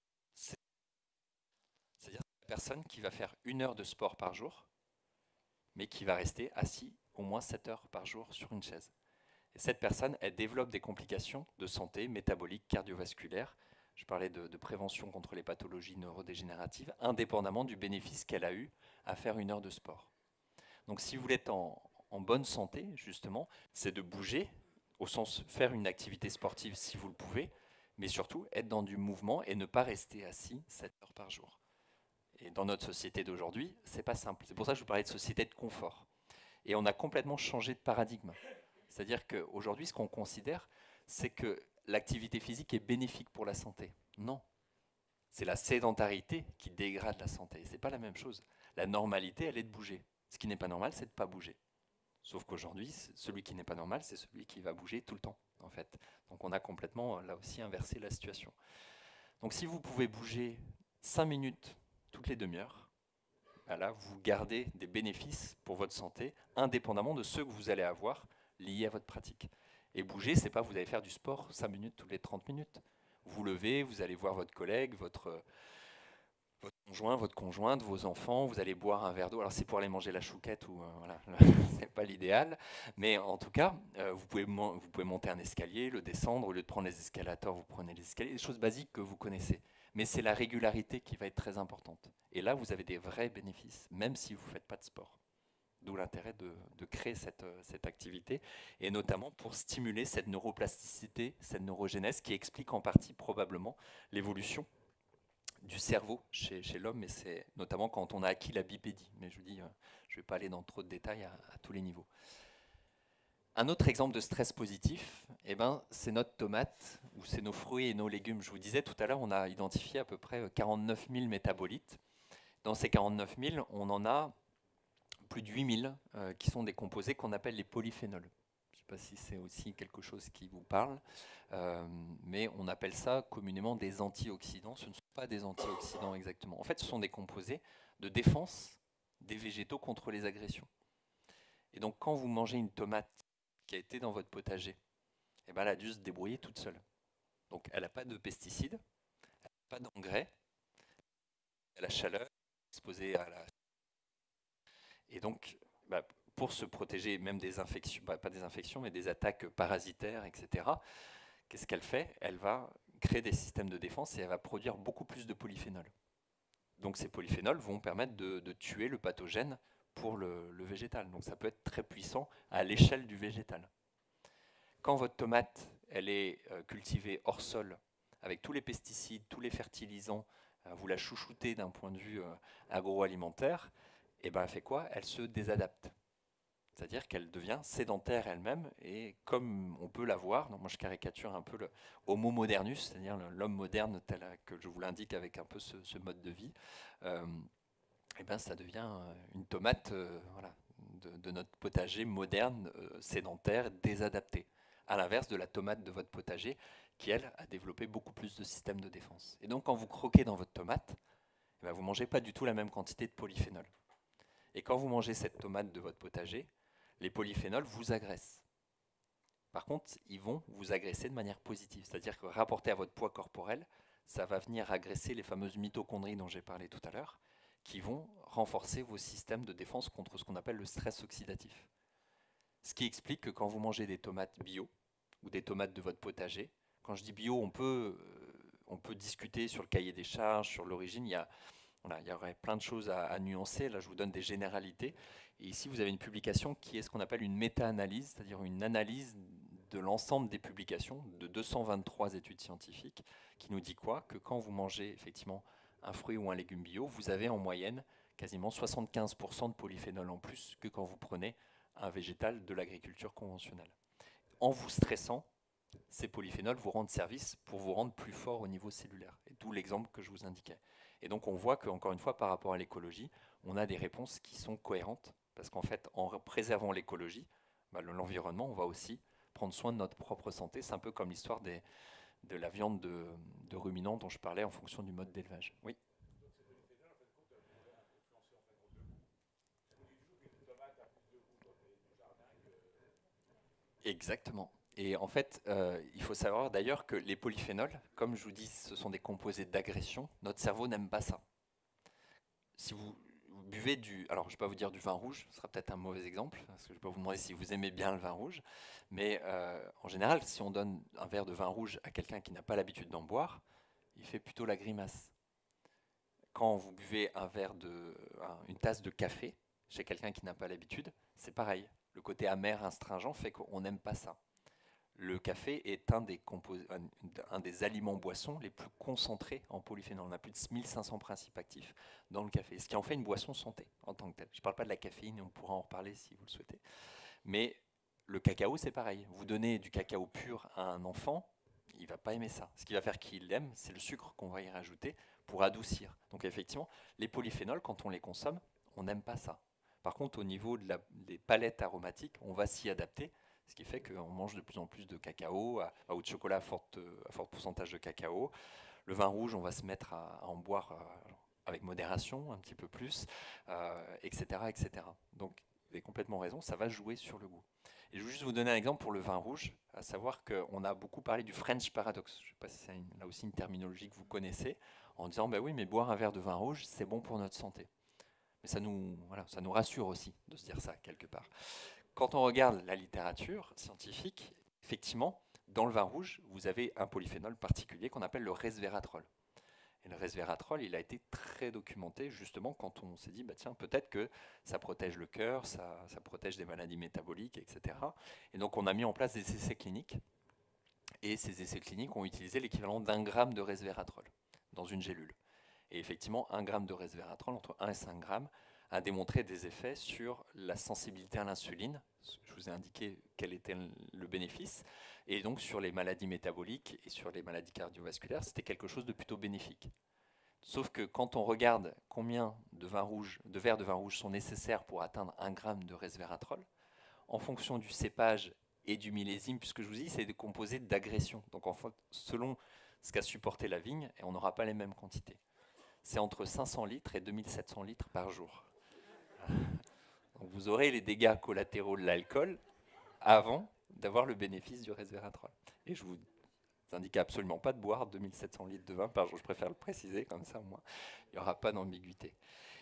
C'est-à-dire une personne qui va faire 1 heure de sport par jour, mais qui va rester assis au moins 7 heures par jour sur une chaise. Et cette personne, elle développe des complications de santé métabolique, cardiovasculaire. Je parlais de prévention contre les pathologies neurodégénératives, indépendamment du bénéfice qu'elle a eu à faire 1 heure de sport. Donc si vous voulez être en bonne santé, justement, c'est de bouger, au sens faire une activité sportive si vous le pouvez, mais surtout être dans du mouvement et ne pas rester assis 7 heures par jour. Et dans notre société d'aujourd'hui, c'est pas simple. C'est pour ça que je vous parlais de société de confort. Et on a complètement changé de paradigme. C'est-à-dire qu'aujourd'hui, ce qu'on considère, c'est que l'activité physique est bénéfique pour la santé. Non. C'est la sédentarité qui dégrade la santé. Ce n'est pas la même chose. La normalité, elle est de bouger. Ce qui n'est pas normal, c'est de ne pas bouger. Sauf qu'aujourd'hui, celui qui n'est pas normal, c'est celui qui va bouger tout le temps, en fait. Donc on a complètement, là aussi, inversé la situation. Donc si vous pouvez bouger 5 minutes toutes les demi-heures, là, vous gardez des bénéfices pour votre santé, indépendamment de ceux que vous allez avoir liés à votre pratique. Et bouger, c'est pas vous allez faire du sport 5 minutes toutes les 30 minutes. Vous levez, vous allez voir votre collègue, votre conjoint, votre conjointe, vos enfants, vous allez boire un verre d'eau. Alors c'est pour aller manger la chouquette ou voilà, c'est pas l'idéal, mais en tout cas, vous pouvez monter un escalier, le descendre, au lieu de prendre les escalators, vous prenez les escaliers, des choses basiques que vous connaissez. Mais c'est la régularité qui va être très importante. Et là, vous avez des vrais bénéfices, même si vous ne faites pas de sport. D'où l'intérêt de créer cette activité, et notamment pour stimuler cette neuroplasticité, cette neurogénèse qui explique en partie probablement l'évolution du cerveau chez l'homme, mais c'est notamment quand on a acquis la bipédie. Mais je vous dis, je ne vais pas aller dans trop de détails à tous les niveaux. Un autre exemple de stress positif, eh ben, c'est notre tomate, ou c'est nos fruits et nos légumes. Je vous disais tout à l'heure, on a identifié à peu près 49 000 métabolites. Dans ces 49 000, on en a plus de 8 000 qui sont des composés qu'on appelle les polyphénols. Je ne sais pas si c'est aussi quelque chose qui vous parle, mais on appelle ça communément des antioxydants. Ce ne sont pas des antioxydants exactement. En fait, ce sont des composés de défense des végétaux contre les agressions. Et donc, quand vous mangez une tomate qui a été dans votre potager, eh ben, elle a dû se débrouiller toute seule. Donc, elle n'a pas de pesticides, elle n'a pas d'engrais, elle a la chaleur, exposée à la... Et donc, pour se protéger même des infections, pas des infections, mais des attaques parasitaires, etc., qu'est-ce qu'elle fait? Elle va créer des systèmes de défense et elle va produire beaucoup plus de polyphénols. Donc ces polyphénols vont permettre de tuer le pathogène pour le végétal. Donc ça peut être très puissant à l'échelle du végétal. Quand votre tomate elle est cultivée hors sol, avec tous les pesticides, tous les fertilisants, vous la chouchoutez d'un point de vue agroalimentaire, et ben elle fait quoi? Elle se désadapte. C'est-à-dire qu'elle devient sédentaire elle-même, et comme on peut la voir, donc moi je caricature un peu le homo modernus, c'est-à-dire l'homme moderne tel que je vous l'indique avec un peu ce mode de vie, et ben ça devient une tomate voilà, de notre potager moderne, sédentaire, désadaptée. À l'inverse de la tomate de votre potager, qui elle a développé beaucoup plus de systèmes de défense. Et donc quand vous croquez dans votre tomate, eh ben, vous ne mangez pas du tout la même quantité de polyphénol. Et quand vous mangez cette tomate de votre potager, les polyphénols vous agressent. Par contre, ils vont vous agresser de manière positive, c'est-à-dire que rapporté à votre poids corporel, ça va venir agresser les fameuses mitochondries dont j'ai parlé tout à l'heure, qui vont renforcer vos systèmes de défense contre ce qu'on appelle le stress oxydatif. Ce qui explique que quand vous mangez des tomates bio ou des tomates de votre potager, quand je dis bio, on peut discuter sur le cahier des charges, sur l'origine, il y aurait plein de choses à nuancer. Là, je vous donne des généralités. Et ici, vous avez une publication qui est ce qu'on appelle une méta-analyse, c'est-à-dire une analyse de l'ensemble des publications de 223 études scientifiques, qui nous dit quoi? Que quand vous mangez effectivement un fruit ou un légume bio, vous avez en moyenne quasiment 75% de polyphénol en plus que quand vous prenez un végétal de l'agriculture conventionnelle. En vous stressant, ces polyphénols vous rendent service pour vous rendre plus fort au niveau cellulaire. Et d'où l'exemple que je vous indiquais. Et donc on voit qu'encore une fois, par rapport à l'écologie, on a des réponses qui sont cohérentes, parce qu'en fait, en préservant l'écologie, l'environnement, on va aussi prendre soin de notre propre santé. C'est un peu comme l'histoire de la viande de ruminants dont je parlais en fonction du mode d'élevage. Oui. Donc ces polyphénols, en fin de compte, vont influencer en fin de compte le goût. On dit toujours qu'une tomate a plus de goût quand elle est du jardin que... Exactement. Et en fait, il faut savoir d'ailleurs que les polyphénols, comme je vous dis, ce sont des composés d'agression. Notre cerveau n'aime pas ça. Si vous buvez alors je ne vais pas vous dire du vin rouge, ce sera peut-être un mauvais exemple, parce que je ne vais pas vous demander si vous aimez bien le vin rouge, mais en général, si on donne un verre de vin rouge à quelqu'un qui n'a pas l'habitude d'en boire, il fait plutôt la grimace. Quand vous buvez une tasse de café chez quelqu'un qui n'a pas l'habitude, c'est pareil. Le côté amer, astringent fait qu'on n'aime pas ça. Le café est un des aliments boissons les plus concentrés en polyphénol. On a plus de 1500 principes actifs dans le café, ce qui en fait une boisson santé en tant que telle. Je ne parle pas de la caféine, on pourra en reparler si vous le souhaitez. Mais le cacao, c'est pareil. Vous donnez du cacao pur à un enfant, il ne va pas aimer ça. Ce qui va faire qu'il aime, c'est le sucre qu'on va y rajouter pour adoucir. Donc effectivement, les polyphénols, quand on les consomme, on n'aime pas ça. Par contre, au niveau des palettes aromatiques, on va s'y adapter, ce qui fait qu'on mange de plus en plus de cacao ou de chocolat à fort pourcentage de cacao. Le vin rouge, on va se mettre à en boire avec modération, un petit peu plus, etc., etc. Donc, vous avez complètement raison, ça va jouer sur le goût. Et je vais juste vous donner un exemple pour le vin rouge, à savoir qu'on a beaucoup parlé du French paradox. Je ne sais pas si c'est là aussi une terminologie que vous connaissez, en disant, bah oui, mais boire un verre de vin rouge, c'est bon pour notre santé. Mais ça nous rassure aussi de se dire ça quelque part. Quand on regarde la littérature scientifique, effectivement, dans le vin rouge, vous avez un polyphénol particulier qu'on appelle le resveratrol. Et le resveratrol, il a été très documenté justement quand on s'est dit, bah tiens, peut-être que ça protège le cœur, ça protège des maladies métaboliques, etc. Et donc on a mis en place des essais cliniques. Et ces essais cliniques ont utilisé l'équivalent d'1 gramme de resveratrol dans une gélule. Et effectivement, 1 gramme de resveratrol, entre 1 et 5 grammes, a démontré des effets sur la sensibilité à l'insuline. Je vous ai indiqué quel était le bénéfice. Et donc sur les maladies métaboliques et sur les maladies cardiovasculaires, c'était quelque chose de plutôt bénéfique. Sauf que quand on regarde combien de verres de vin rouge sont nécessaires pour atteindre 1 gramme de resveratrol, en fonction du cépage et du millésime, puisque je vous dis, c'est des composés d'agression. Donc en fait, selon ce qu'a supporté la vigne, on n'aura pas les mêmes quantités. C'est entre 500 litres et 2700 litres par jour. Donc vous aurez les dégâts collatéraux de l'alcool avant d'avoir le bénéfice du resveratrol. Et je vous indique absolument pas de boire 2700 litres de vin par jour. Je préfère le préciser, comme ça au moins il n'y aura pas d'ambiguïté.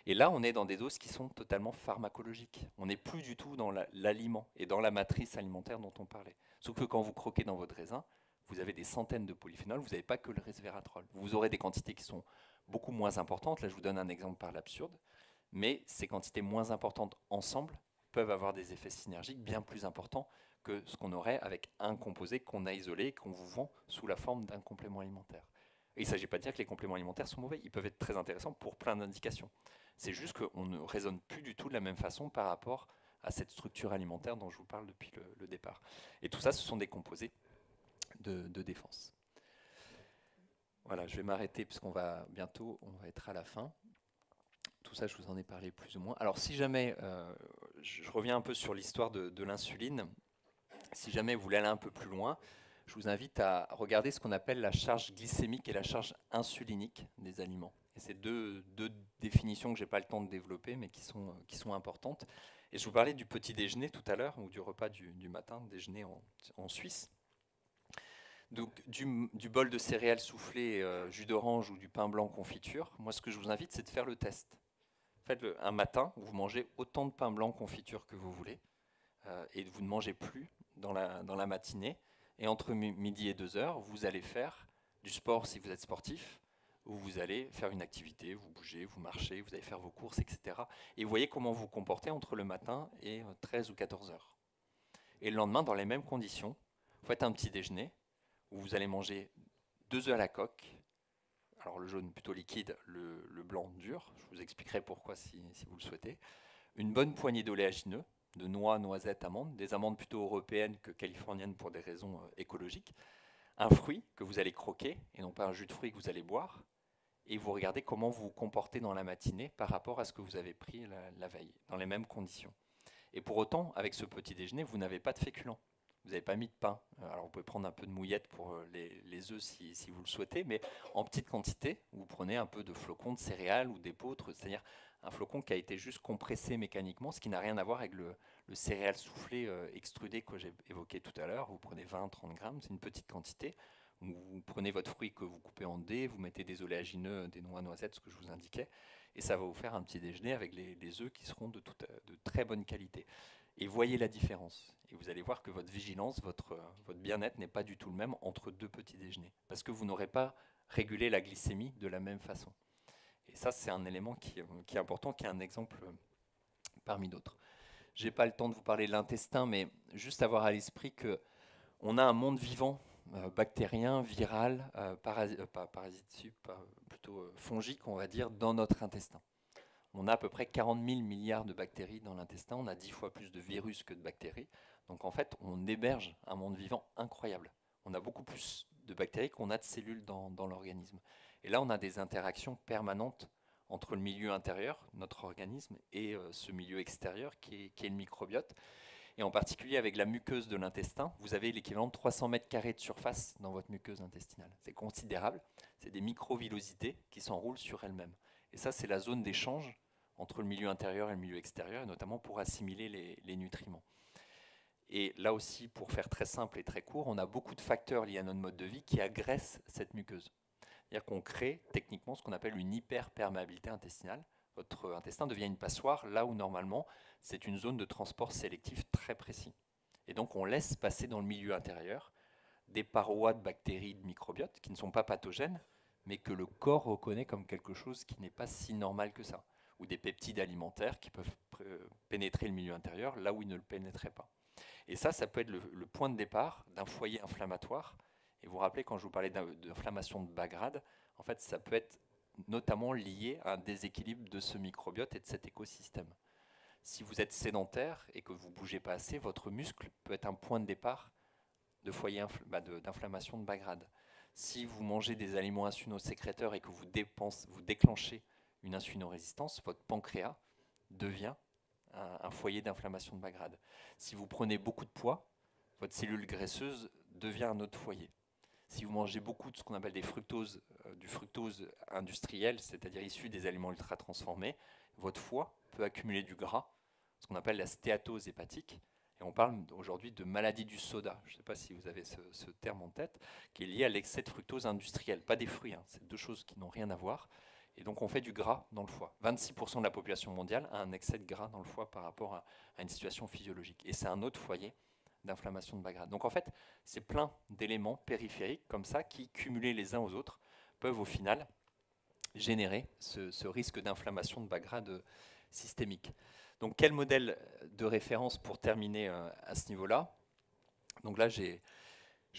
Et là, on est dans des doses qui sont totalement pharmacologiques. On n'est plus du tout dans l'aliment et dans la matrice alimentaire dont on parlait. Sauf que quand vous croquez dans votre raisin, vous avez des centaines de polyphénols, vous n'avez pas que le resveratrol. Vous aurez des quantités qui sont beaucoup moins importantes. Là, je vous donne un exemple par l'absurde. Mais ces quantités moins importantes ensemble peuvent avoir des effets synergiques bien plus importants que ce qu'on aurait avec un composé qu'on a isolé et qu'on vous vend sous la forme d'un complément alimentaire. Et il ne s'agit pas de dire que les compléments alimentaires sont mauvais, ils peuvent être très intéressants pour plein d'indications. C'est juste qu'on ne raisonne plus du tout de la même façon par rapport à cette structure alimentaire dont je vous parle depuis le départ. Et tout ça, ce sont des composés de défense. Voilà, je vais m'arrêter puisqu'on va bientôt, on va être à la fin. Tout ça, je vous en ai parlé plus ou moins. Alors si jamais, je reviens un peu sur l'histoire de l'insuline, si jamais vous voulez aller un peu plus loin, je vous invite à regarder ce qu'on appelle la charge glycémique et la charge insulinique des aliments. Et c'est deux définitions que je n'ai pas le temps de développer, mais qui sont importantes. Et je vous parlais du petit déjeuner tout à l'heure, ou du repas du matin, déjeuner en Suisse. Donc, du bol de céréales soufflées, jus d'orange ou du pain blanc confiture. Moi, ce que je vous invite, c'est de faire le test. Faites-le un matin, vous mangez autant de pain blanc confiture que vous voulez, et vous ne mangez plus dans la matinée. Et entre midi et 2 heures, vous allez faire du sport si vous êtes sportif, ou vous allez faire une activité, vous bougez, vous marchez, vous allez faire vos courses, etc. Et vous voyez comment vous vous comportez entre le matin et 13 ou 14 heures. Et le lendemain, dans les mêmes conditions, vous faites un petit déjeuner, où vous allez manger 2 œufs à la coque, alors le jaune plutôt liquide, le blanc dur, je vous expliquerai pourquoi si vous le souhaitez, une bonne poignée d'oléagineux, de noix, noisettes, amandes, des amandes plutôt européennes que californiennes pour des raisons écologiques, un fruit que vous allez croquer et non pas un jus de fruit que vous allez boire, et vous regardez comment vous vous comportez dans la matinée par rapport à ce que vous avez pris la veille, dans les mêmes conditions. Et pour autant, avec ce petit déjeuner, vous n'avez pas de féculents. Vous n'avez pas mis de pain. Alors vous pouvez prendre un peu de mouillette pour les œufs si vous le souhaitez, mais en petite quantité, vous prenez un peu de flocons de céréales ou d'épeautres, c'est-à-dire un flocon qui a été juste compressé mécaniquement, ce qui n'a rien à voir avec le céréal soufflé extrudé que j'ai évoqué tout à l'heure. Vous prenez 20-30 grammes, c'est une petite quantité. Vous prenez votre fruit que vous coupez en dés, vous mettez des oléagineux, des noix noisettes, ce que je vous indiquais, et ça va vous faire un petit déjeuner avec les œufs qui seront de très bonne qualité. Et voyez la différence. Et vous allez voir que votre vigilance, votre bien-être n'est pas du tout le même entre deux petits déjeuners. Parce que vous n'aurez pas régulé la glycémie de la même façon. Et ça, c'est un élément qui est important, qui est un exemple parmi d'autres. Je n'ai pas le temps de vous parler de l'intestin, mais juste avoir à l'esprit qu'on a un monde vivant, bactérien, viral, plutôt fongique, on va dire, dans notre intestin. On a à peu près 40 000 milliards de bactéries dans l'intestin, on a 10 fois plus de virus que de bactéries. Donc en fait, on héberge un monde vivant incroyable. On a beaucoup plus de bactéries qu'on a de cellules dans l'organisme. Et là, on a des interactions permanentes entre le milieu intérieur, notre organisme, et ce milieu extérieur qui est le microbiote. Et en particulier avec la muqueuse de l'intestin, vous avez l'équivalent de 300 mètres carrés de surface dans votre muqueuse intestinale. C'est considérable, c'est des microvillosités qui s'enroulent sur elles-mêmes. Et ça, c'est la zone d'échange entre le milieu intérieur et le milieu extérieur, et notamment pour assimiler les nutriments. Et là aussi, pour faire très simple et très court, on a beaucoup de facteurs liés à notre mode de vie qui agressent cette muqueuse. C'est-à-dire qu'on crée techniquement ce qu'on appelle une hyperperméabilité intestinale. Votre intestin devient une passoire là où normalement c'est une zone de transport sélectif très précis. Et donc on laisse passer dans le milieu intérieur des parois de bactéries, de microbiotes qui ne sont pas pathogènes, mais que le corps reconnaît comme quelque chose qui n'est pas si normal que ça, ou des peptides alimentaires qui peuvent pénétrer le milieu intérieur là où ils ne le pénétraient pas. Et ça peut être le point de départ d'un foyer inflammatoire. Et vous vous rappelez, quand je vous parlais d'inflammation de bas grade, en fait, ça peut être notamment lié à un déséquilibre de ce microbiote et de cet écosystème. Si vous êtes sédentaire et que vous ne bougez pas assez, votre muscle peut être un point de départ de foyer d'inflammation de bas grade. Si vous mangez des aliments insulinosécréteurs et que vous déclenchez une insulinorésistance, votre pancréas devient un foyer d'inflammation de bas grade. Si vous prenez beaucoup de poids, votre cellule graisseuse devient un autre foyer. Si vous mangez beaucoup de ce qu'on appelle du fructose industriel, c'est-à-dire issu des aliments ultra transformés, votre foie peut accumuler du gras, ce qu'on appelle la stéatose hépatique. Et on parle aujourd'hui de maladie du soda. Je ne sais pas si vous avez ce terme en tête, qui est lié à l'excès de fructose industriel, pas des fruits. C'est deux choses qui n'ont rien à voir. Et donc on fait du gras dans le foie. 26% de la population mondiale a un excès de gras dans le foie par rapport à une situation physiologique. Et c'est un autre foyer d'inflammation de bas grade. Donc en fait, c'est plein d'éléments périphériques comme ça qui, cumulés les uns aux autres, peuvent au final générer ce risque d'inflammation de bas grade systémique. Donc quel modèle de référence pour terminer à ce niveau-là? Donc là, je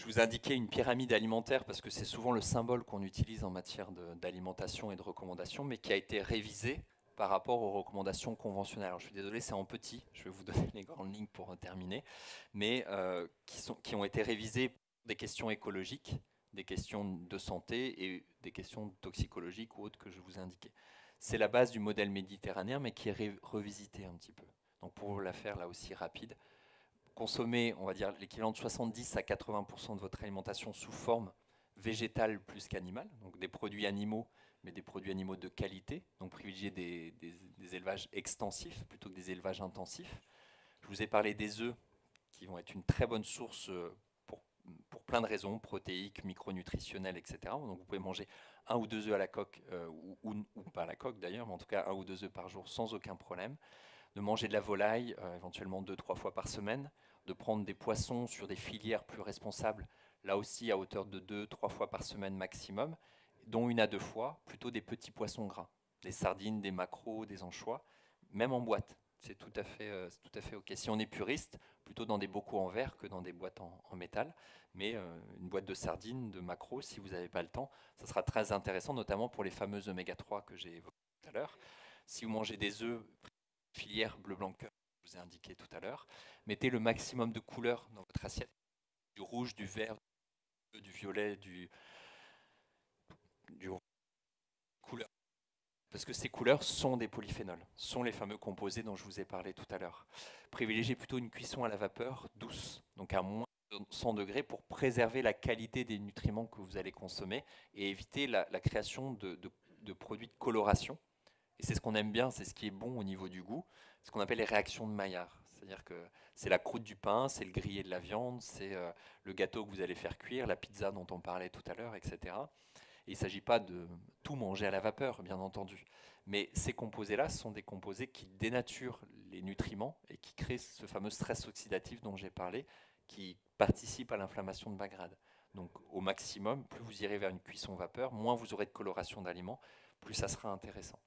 vous indiquais une pyramide alimentaire parce que c'est souvent le symbole qu'on utilise en matière d'alimentation et de recommandation, mais qui a été révisé par rapport aux recommandations conventionnelles. Alors, je suis désolé, c'est en petit, je vais vous donner les grandes lignes pour terminer, mais qui ont été révisées pour des questions écologiques, des questions de santé et des questions toxicologiques ou autres que je vous ai indiquées. C'est la base du modèle méditerranéen, mais qui est revisité un petit peu. Donc pour vous la faire là aussi rapide, consommer, on va dire, l'équivalent de 70 à 80% de votre alimentation sous forme végétale plus qu'animale, donc des produits animaux, mais des produits animaux de qualité, donc privilégier des élevages extensifs plutôt que des élevages intensifs. Je vous ai parlé des œufs, qui vont être une très bonne source pour plein de raisons, protéiques, micronutritionnelles, etc. Donc vous pouvez manger 1 ou 2 œufs à la coque, ou pas à la coque d'ailleurs, mais en tout cas 1 ou 2 œufs par jour sans aucun problème. De manger de la volaille, éventuellement 2-3 fois par semaine, de prendre des poissons sur des filières plus responsables, là aussi à hauteur de 2-3 fois par semaine maximum, dont 1 à 2 fois, plutôt des petits poissons gras, des sardines, des maquereaux, des anchois, même en boîte. C'est tout à fait OK. Si on est puriste, plutôt dans des bocaux en verre que dans des boîtes en métal, mais une boîte de sardines, de maquereaux, si vous n'avez pas le temps, ça sera très intéressant, notamment pour les fameux oméga 3 que j'ai évoqués tout à l'heure. Si vous mangez des œufs filière bleu blanc cœur, je vous ai indiqué tout à l'heure, mettez le maximum de couleurs dans votre assiette, du rouge, du vert, du violet, du couleur. Parce que ces couleurs sont des polyphénols, sont les fameux composés dont je vous ai parlé tout à l'heure. Privilégiez plutôt une cuisson à la vapeur douce, donc à moins de 100 degrés, pour préserver la qualité des nutriments que vous allez consommer et éviter la création de produits de coloration. Et c'est ce qu'on aime bien, c'est ce qui est bon au niveau du goût, ce qu'on appelle les réactions de Maillard. C'est-à-dire que c'est la croûte du pain, c'est le grillé de la viande, c'est le gâteau que vous allez faire cuire, la pizza dont on parlait tout à l'heure, etc. Et il ne s'agit pas de tout manger à la vapeur, bien entendu. Mais ces composés-là sont des composés qui dénaturent les nutriments et qui créent ce fameux stress oxydatif dont j'ai parlé, qui participe à l'inflammation de bas grade. Donc au maximum, plus vous irez vers une cuisson vapeur, moins vous aurez de coloration d'aliments, plus ça sera intéressant.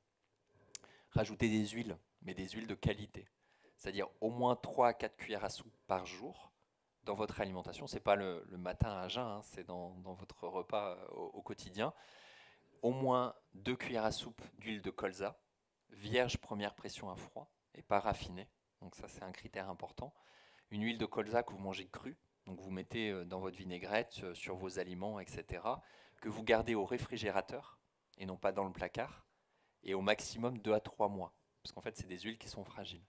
Rajoutez des huiles, mais des huiles de qualité. C'est-à-dire au moins 3 à 4 cuillères à soupe par jour dans votre alimentation. Ce n'est pas le matin à jeun, hein, c'est dans votre repas au quotidien. Au moins 2 cuillères à soupe d'huile de colza, vierge première pression à froid et pas raffinée. Donc ça, c'est un critère important. Une huile de colza que vous mangez crue, donc vous mettez dans votre vinaigrette, sur vos aliments, etc., que vous gardez au réfrigérateur et non pas dans le placard, et au maximum 2 à 3 mois, parce qu'en fait c'est des huiles qui sont fragiles.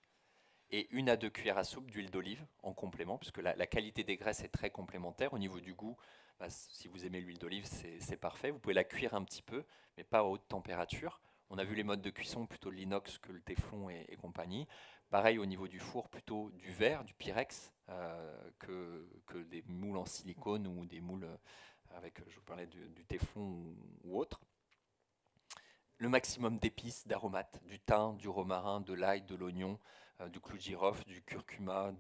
Et 1 à 2 cuillères à soupe d'huile d'olive en complément, puisque la qualité des graisses est très complémentaire. Au niveau du goût, bah, si vous aimez l'huile d'olive, c'est parfait. Vous pouvez la cuire un petit peu, mais pas à haute température. On a vu les modes de cuisson, plutôt l'inox que le téflon et compagnie. Pareil au niveau du four, plutôt du verre, du Pyrex, que des moules en silicone ou des moules avec, je vous parlais du téflon ou autre. Le maximum d'épices, d'aromates, du thym, du romarin, de l'ail, de l'oignon, du clou de girofle, du curcuma,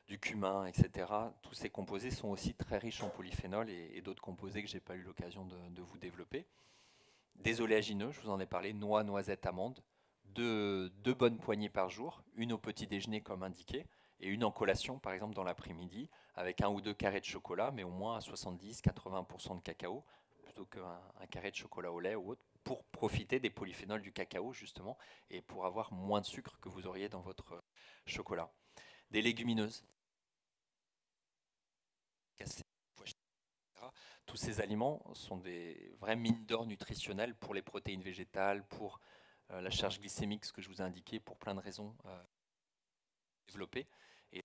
du cumin, etc. Tous ces composés sont aussi très riches en polyphénol et d'autres composés que je n'ai pas eu l'occasion de vous développer. Des oléagineux, je vous en ai parlé, noix, noisettes, amandes, deux bonnes poignées par jour, une au petit déjeuner comme indiqué, et une en collation, par exemple dans l'après-midi, avec 1 ou 2 carrés de chocolat, mais au moins à 70-80% de cacao, plutôt qu'un carré de chocolat au lait ou autre, pour profiter des polyphénols du cacao, justement, et pour avoir moins de sucre que vous auriez dans votre chocolat. Des légumineuses, tous ces aliments sont des vraies mines d'or nutritionnelles pour les protéines végétales, pour la charge glycémique, ce que je vous ai indiqué, pour plein de raisons développées. Et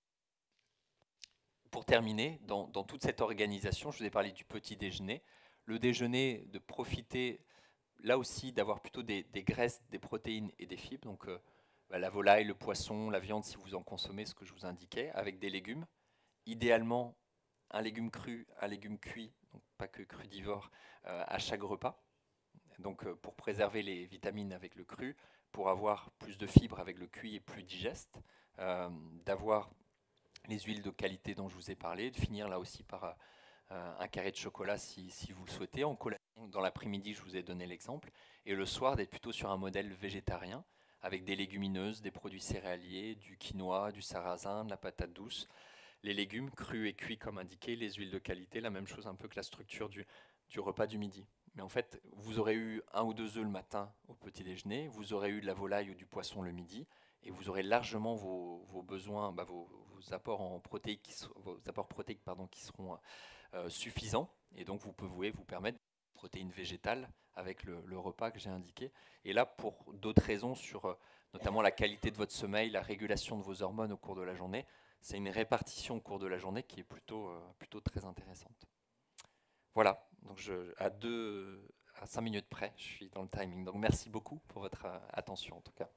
pour terminer, dans toute cette organisation, je vous ai parlé du petit déjeuner. Le déjeuner, de profiter là aussi d'avoir plutôt des graisses, des protéines et des fibres. Donc la volaille, le poisson, la viande, si vous en consommez, ce que je vous indiquais, avec des légumes. Idéalement, un légume cru, un légume cuit, donc pas que crudivore, à chaque repas. Donc pour préserver les vitamines avec le cru, pour avoir plus de fibres avec le cuit et plus digeste, d'avoir les huiles de qualité dont je vous ai parlé, de finir là aussi par un carré de chocolat si vous le souhaitez. En collation, dans l'après-midi, je vous ai donné l'exemple. Et le soir, d'être plutôt sur un modèle végétarien, avec des légumineuses, des produits céréaliers, du quinoa, du sarrasin, de la patate douce, les légumes crus et cuits comme indiqué, les huiles de qualité, la même chose un peu que la structure du repas du midi. Mais en fait, vous aurez eu 1 ou 2 œufs le matin au petit déjeuner, vous aurez eu de la volaille ou du poisson le midi, et vous aurez largement vos besoins, vos apports en protéiques, vos apports protéiques qui seront suffisants, et donc vous pouvez vous permettre des protéines végétales avec le repas que j'ai indiqué. Et là, pour d'autres raisons, sur notamment la qualité de votre sommeil, la régulation de vos hormones au cours de la journée, c'est une répartition au cours de la journée qui est plutôt très intéressante. Voilà, donc à 5 minutes près, je suis dans le timing. Donc merci beaucoup pour votre attention en tout cas.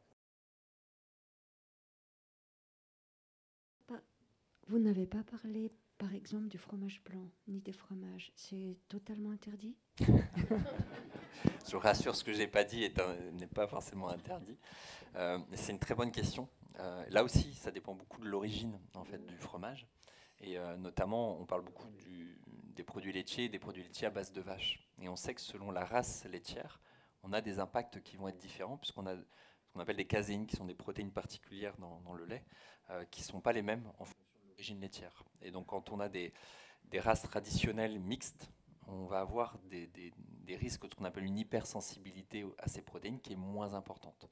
Vous n'avez pas parlé, par exemple, du fromage blanc, ni des fromages. C'est totalement interdit? Je vous rassure, ce que je n'ai pas dit n'est pas forcément interdit. C'est une très bonne question. Là aussi, ça dépend beaucoup de l'origine en fait, du fromage. Et notamment, on parle beaucoup des produits laitiers à base de vache. Et on sait que selon la race laitière, on a des impacts qui vont être différents, puisqu'on a ce qu'on appelle des caséines, qui sont des protéines particulières dans le lait, qui ne sont pas les mêmes en fonction de l'origine laitière. Et donc, quand on a des races traditionnelles mixtes, on va avoir des risques de ce qu'on appelle une hypersensibilité à ces protéines qui est moins importante.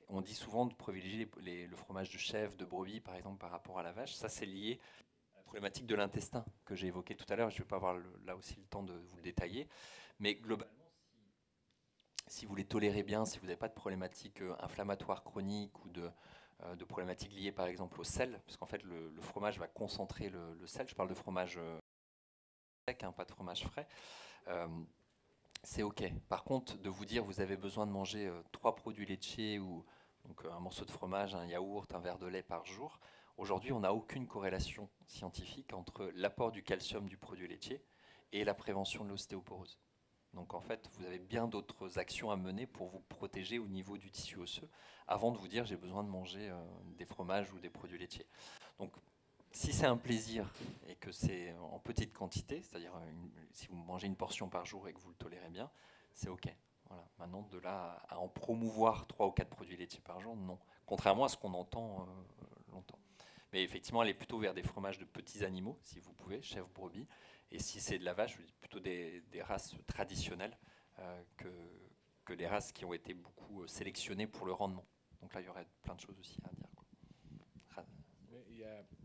On dit souvent de privilégier le fromage de chèvre, de brebis, par exemple, par rapport à la vache. Ça, c'est lié à la problématique de l'intestin que j'ai évoquée tout à l'heure. Je ne vais pas avoir là aussi le temps de vous le détailler. Mais globalement, si vous les tolérez bien, si vous n'avez pas de problématique inflammatoire chronique ou de problématiques liées, par exemple, au sel, parce qu'en fait, le fromage va concentrer le sel. Je parle de fromage sec, pas de fromage frais. C'est OK. Par contre, de vous dire vous avez besoin de manger 3 produits laitiers ou donc, un morceau de fromage, un yaourt, un verre de lait par jour, aujourd'hui, on n'a aucune corrélation scientifique entre l'apport du calcium du produit laitier et la prévention de l'ostéoporose. Donc en fait, vous avez bien d'autres actions à mener pour vous protéger au niveau du tissu osseux avant de vous dire j'ai besoin de manger des fromages ou des produits laitiers. Donc si c'est un plaisir et que c'est en petite quantité, c'est-à-dire si vous mangez une portion par jour et que vous le tolérez bien, c'est OK. Voilà. Maintenant, de là à en promouvoir 3 ou 4 produits laitiers par jour, non. Contrairement à ce qu'on entend longtemps. Mais effectivement, aller plutôt vers des fromages de petits animaux, si vous pouvez, chèvre, brebis. Et si c'est de la vache, plutôt des races traditionnelles que des races qui ont été beaucoup sélectionnées pour le rendement. Donc là, il y aurait plein de choses aussi à dire.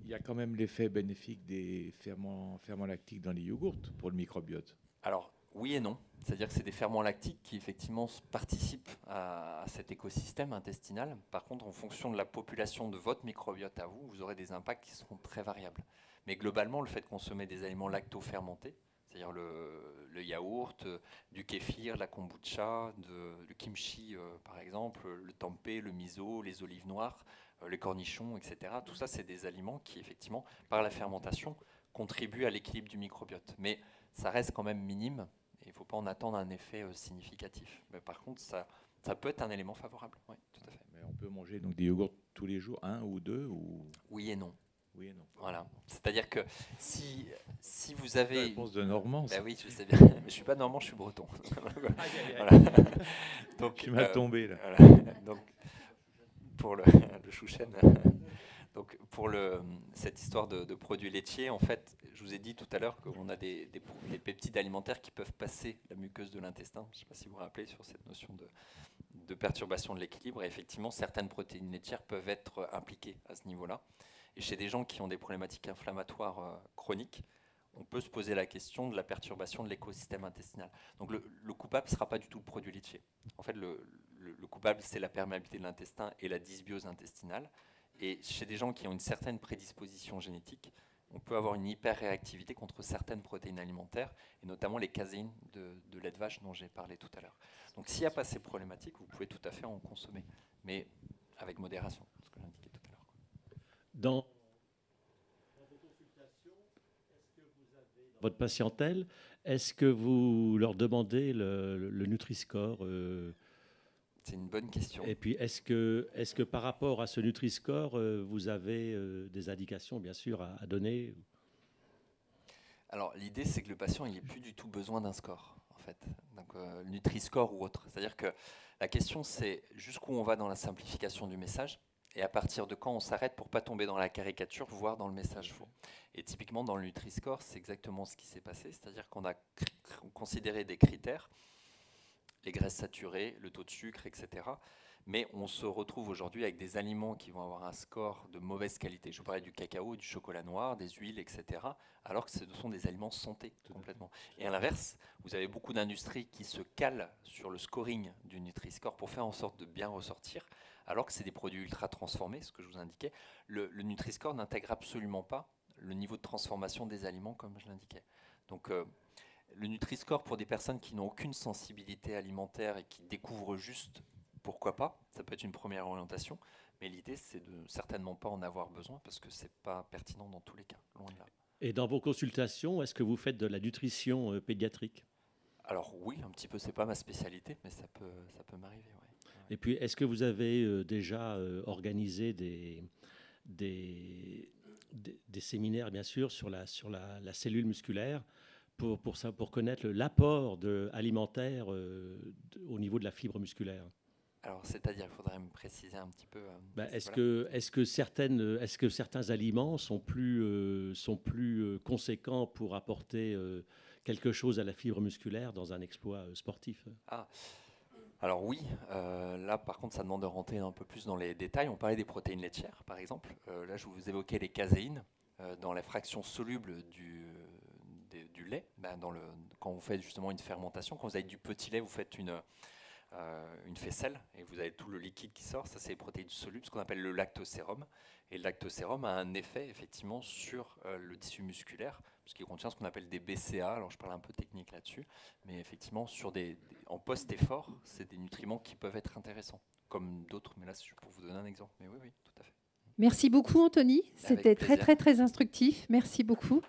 Il y a quand même l'effet bénéfique des ferments lactiques dans les yogourts pour le microbiote. Alors, oui et non. C'est-à-dire que c'est des ferments lactiques qui, effectivement, participent à cet écosystème intestinal. Par contre, en fonction de la population de votre microbiote à vous, vous aurez des impacts qui seront très variables. Mais globalement, le fait de consommer des aliments lacto-fermentés, c'est-à-dire le yaourt, du kéfir, la kombucha, le kimchi, par exemple, le tempeh, le miso, les olives noires, les cornichons, etc. Tout ça, c'est des aliments qui, effectivement, par la fermentation, contribuent à l'équilibre du microbiote. Mais ça reste quand même minime et il ne faut pas en attendre un effet significatif. Mais par contre, ça peut être un élément favorable. Oui, tout à fait. Mais on peut manger donc des yogourts tous les jours, un ou deux ou... Oui et non. Oui et non. Voilà. C'est-à-dire que si vous C'est la avez... réponse de Normand. Ben Ça. oui, je sais bien. Mais je ne suis pas normand, je suis breton. Voilà. Donc, Tu m'as tombé là. Voilà. Donc, pour le chouchen. Donc pour cette histoire de produits laitiers, en fait, je vous ai dit tout à l'heure qu'on a des peptides alimentaires qui peuvent passer la muqueuse de l'intestin. Je ne sais pas si vous vous rappelez sur cette notion de perturbation de l'équilibre. Et effectivement, certaines protéines laitières peuvent être impliquées à ce niveau-là. Et chez des gens qui ont des problématiques inflammatoires chroniques, on peut se poser la question de la perturbation de l'écosystème intestinal. Donc le coupable ne sera pas du tout le produit laitier. En fait, le coupable, c'est la perméabilité de l'intestin et la dysbiose intestinale. Et chez des gens qui ont une certaine prédisposition génétique, on peut avoir une hyperréactivité contre certaines protéines alimentaires, et notamment les caséines de lait de vache dont j'ai parlé tout à l'heure. Donc s'il n'y a pas ces problématiques, vous pouvez tout à fait en consommer, mais avec modération, ce que j'indiquais tout à l'heure. Dans vos consultations, est-ce que vous avez dans votre patientèle, est-ce que vous leur demandez le Nutri-Score C'est une bonne question. Et puis, est-ce que par rapport à ce Nutri-Score, vous avez des indications, bien sûr, à donner? Alors, l'idée, c'est que le patient, il n'ait plus du tout besoin d'un score, en fait. Donc, Nutri-Score ou autre. C'est-à-dire que la question, c'est jusqu'où on va dans la simplification du message et à partir de quand on s'arrête pour ne pas tomber dans la caricature, voire dans le message faux. Et typiquement, dans le Nutri-Score, c'est exactement ce qui s'est passé. C'est-à-dire qu'on a considéré des critères, les graisses saturées, le taux de sucre, etc. Mais on se retrouve aujourd'hui avec des aliments qui vont avoir un score de mauvaise qualité. Je vous parlais du cacao, du chocolat noir, des huiles, etc. Alors que ce sont des aliments santé complètement. Et à l'inverse, vous avez beaucoup d'industries qui se calent sur le scoring du Nutri-Score pour faire en sorte de bien ressortir, alors que c'est des produits ultra transformés, ce que je vous indiquais. Le Nutri-Score n'intègre absolument pas le niveau de transformation des aliments, comme je l'indiquais. Donc, le Nutri-Score pour des personnes qui n'ont aucune sensibilité alimentaire et qui découvrent juste, pourquoi pas, ça peut être une première orientation, mais l'idée c'est de certainement pas en avoir besoin parce que c'est pas pertinent dans tous les cas, loin de là. Et dans vos consultations, est-ce que vous faites de la nutrition pédiatrique? Alors oui, un petit peu, c'est pas ma spécialité, mais ça peut m'arriver. Ouais. Et puis, est-ce que vous avez déjà organisé des séminaires, bien sûr, sur la cellule musculaire pour connaître l'apport alimentaire au niveau de la fibre musculaire? Alors, c'est-à-dire, il faudrait me préciser un petit peu. Est-ce que certains aliments sont plus conséquents pour apporter quelque chose à la fibre musculaire dans un exploit sportif? Alors oui, là par contre ça demande de rentrer un peu plus dans les détails. On parlait des protéines laitières par exemple. Là je vous évoquais les caséines dans la fraction soluble du lait. Quand vous faites justement une fermentation, quand vous avez du petit lait, vous faites une faisselle et vous avez tout le liquide qui sort. Ça c'est les protéines solubles, ce qu'on appelle le lactosérum. Et le lactosérum a un effet effectivement sur le tissu musculaire, puisqu'il contient ce qu'on appelle des BCA. Alors je parle un peu technique là-dessus, mais effectivement en post-effort, c'est des nutriments qui peuvent être intéressants, comme d'autres. Mais là, c'est pour vous donner un exemple. Mais oui, tout à fait. Merci beaucoup, Anthony. C'était très, très, très instructif. Merci beaucoup.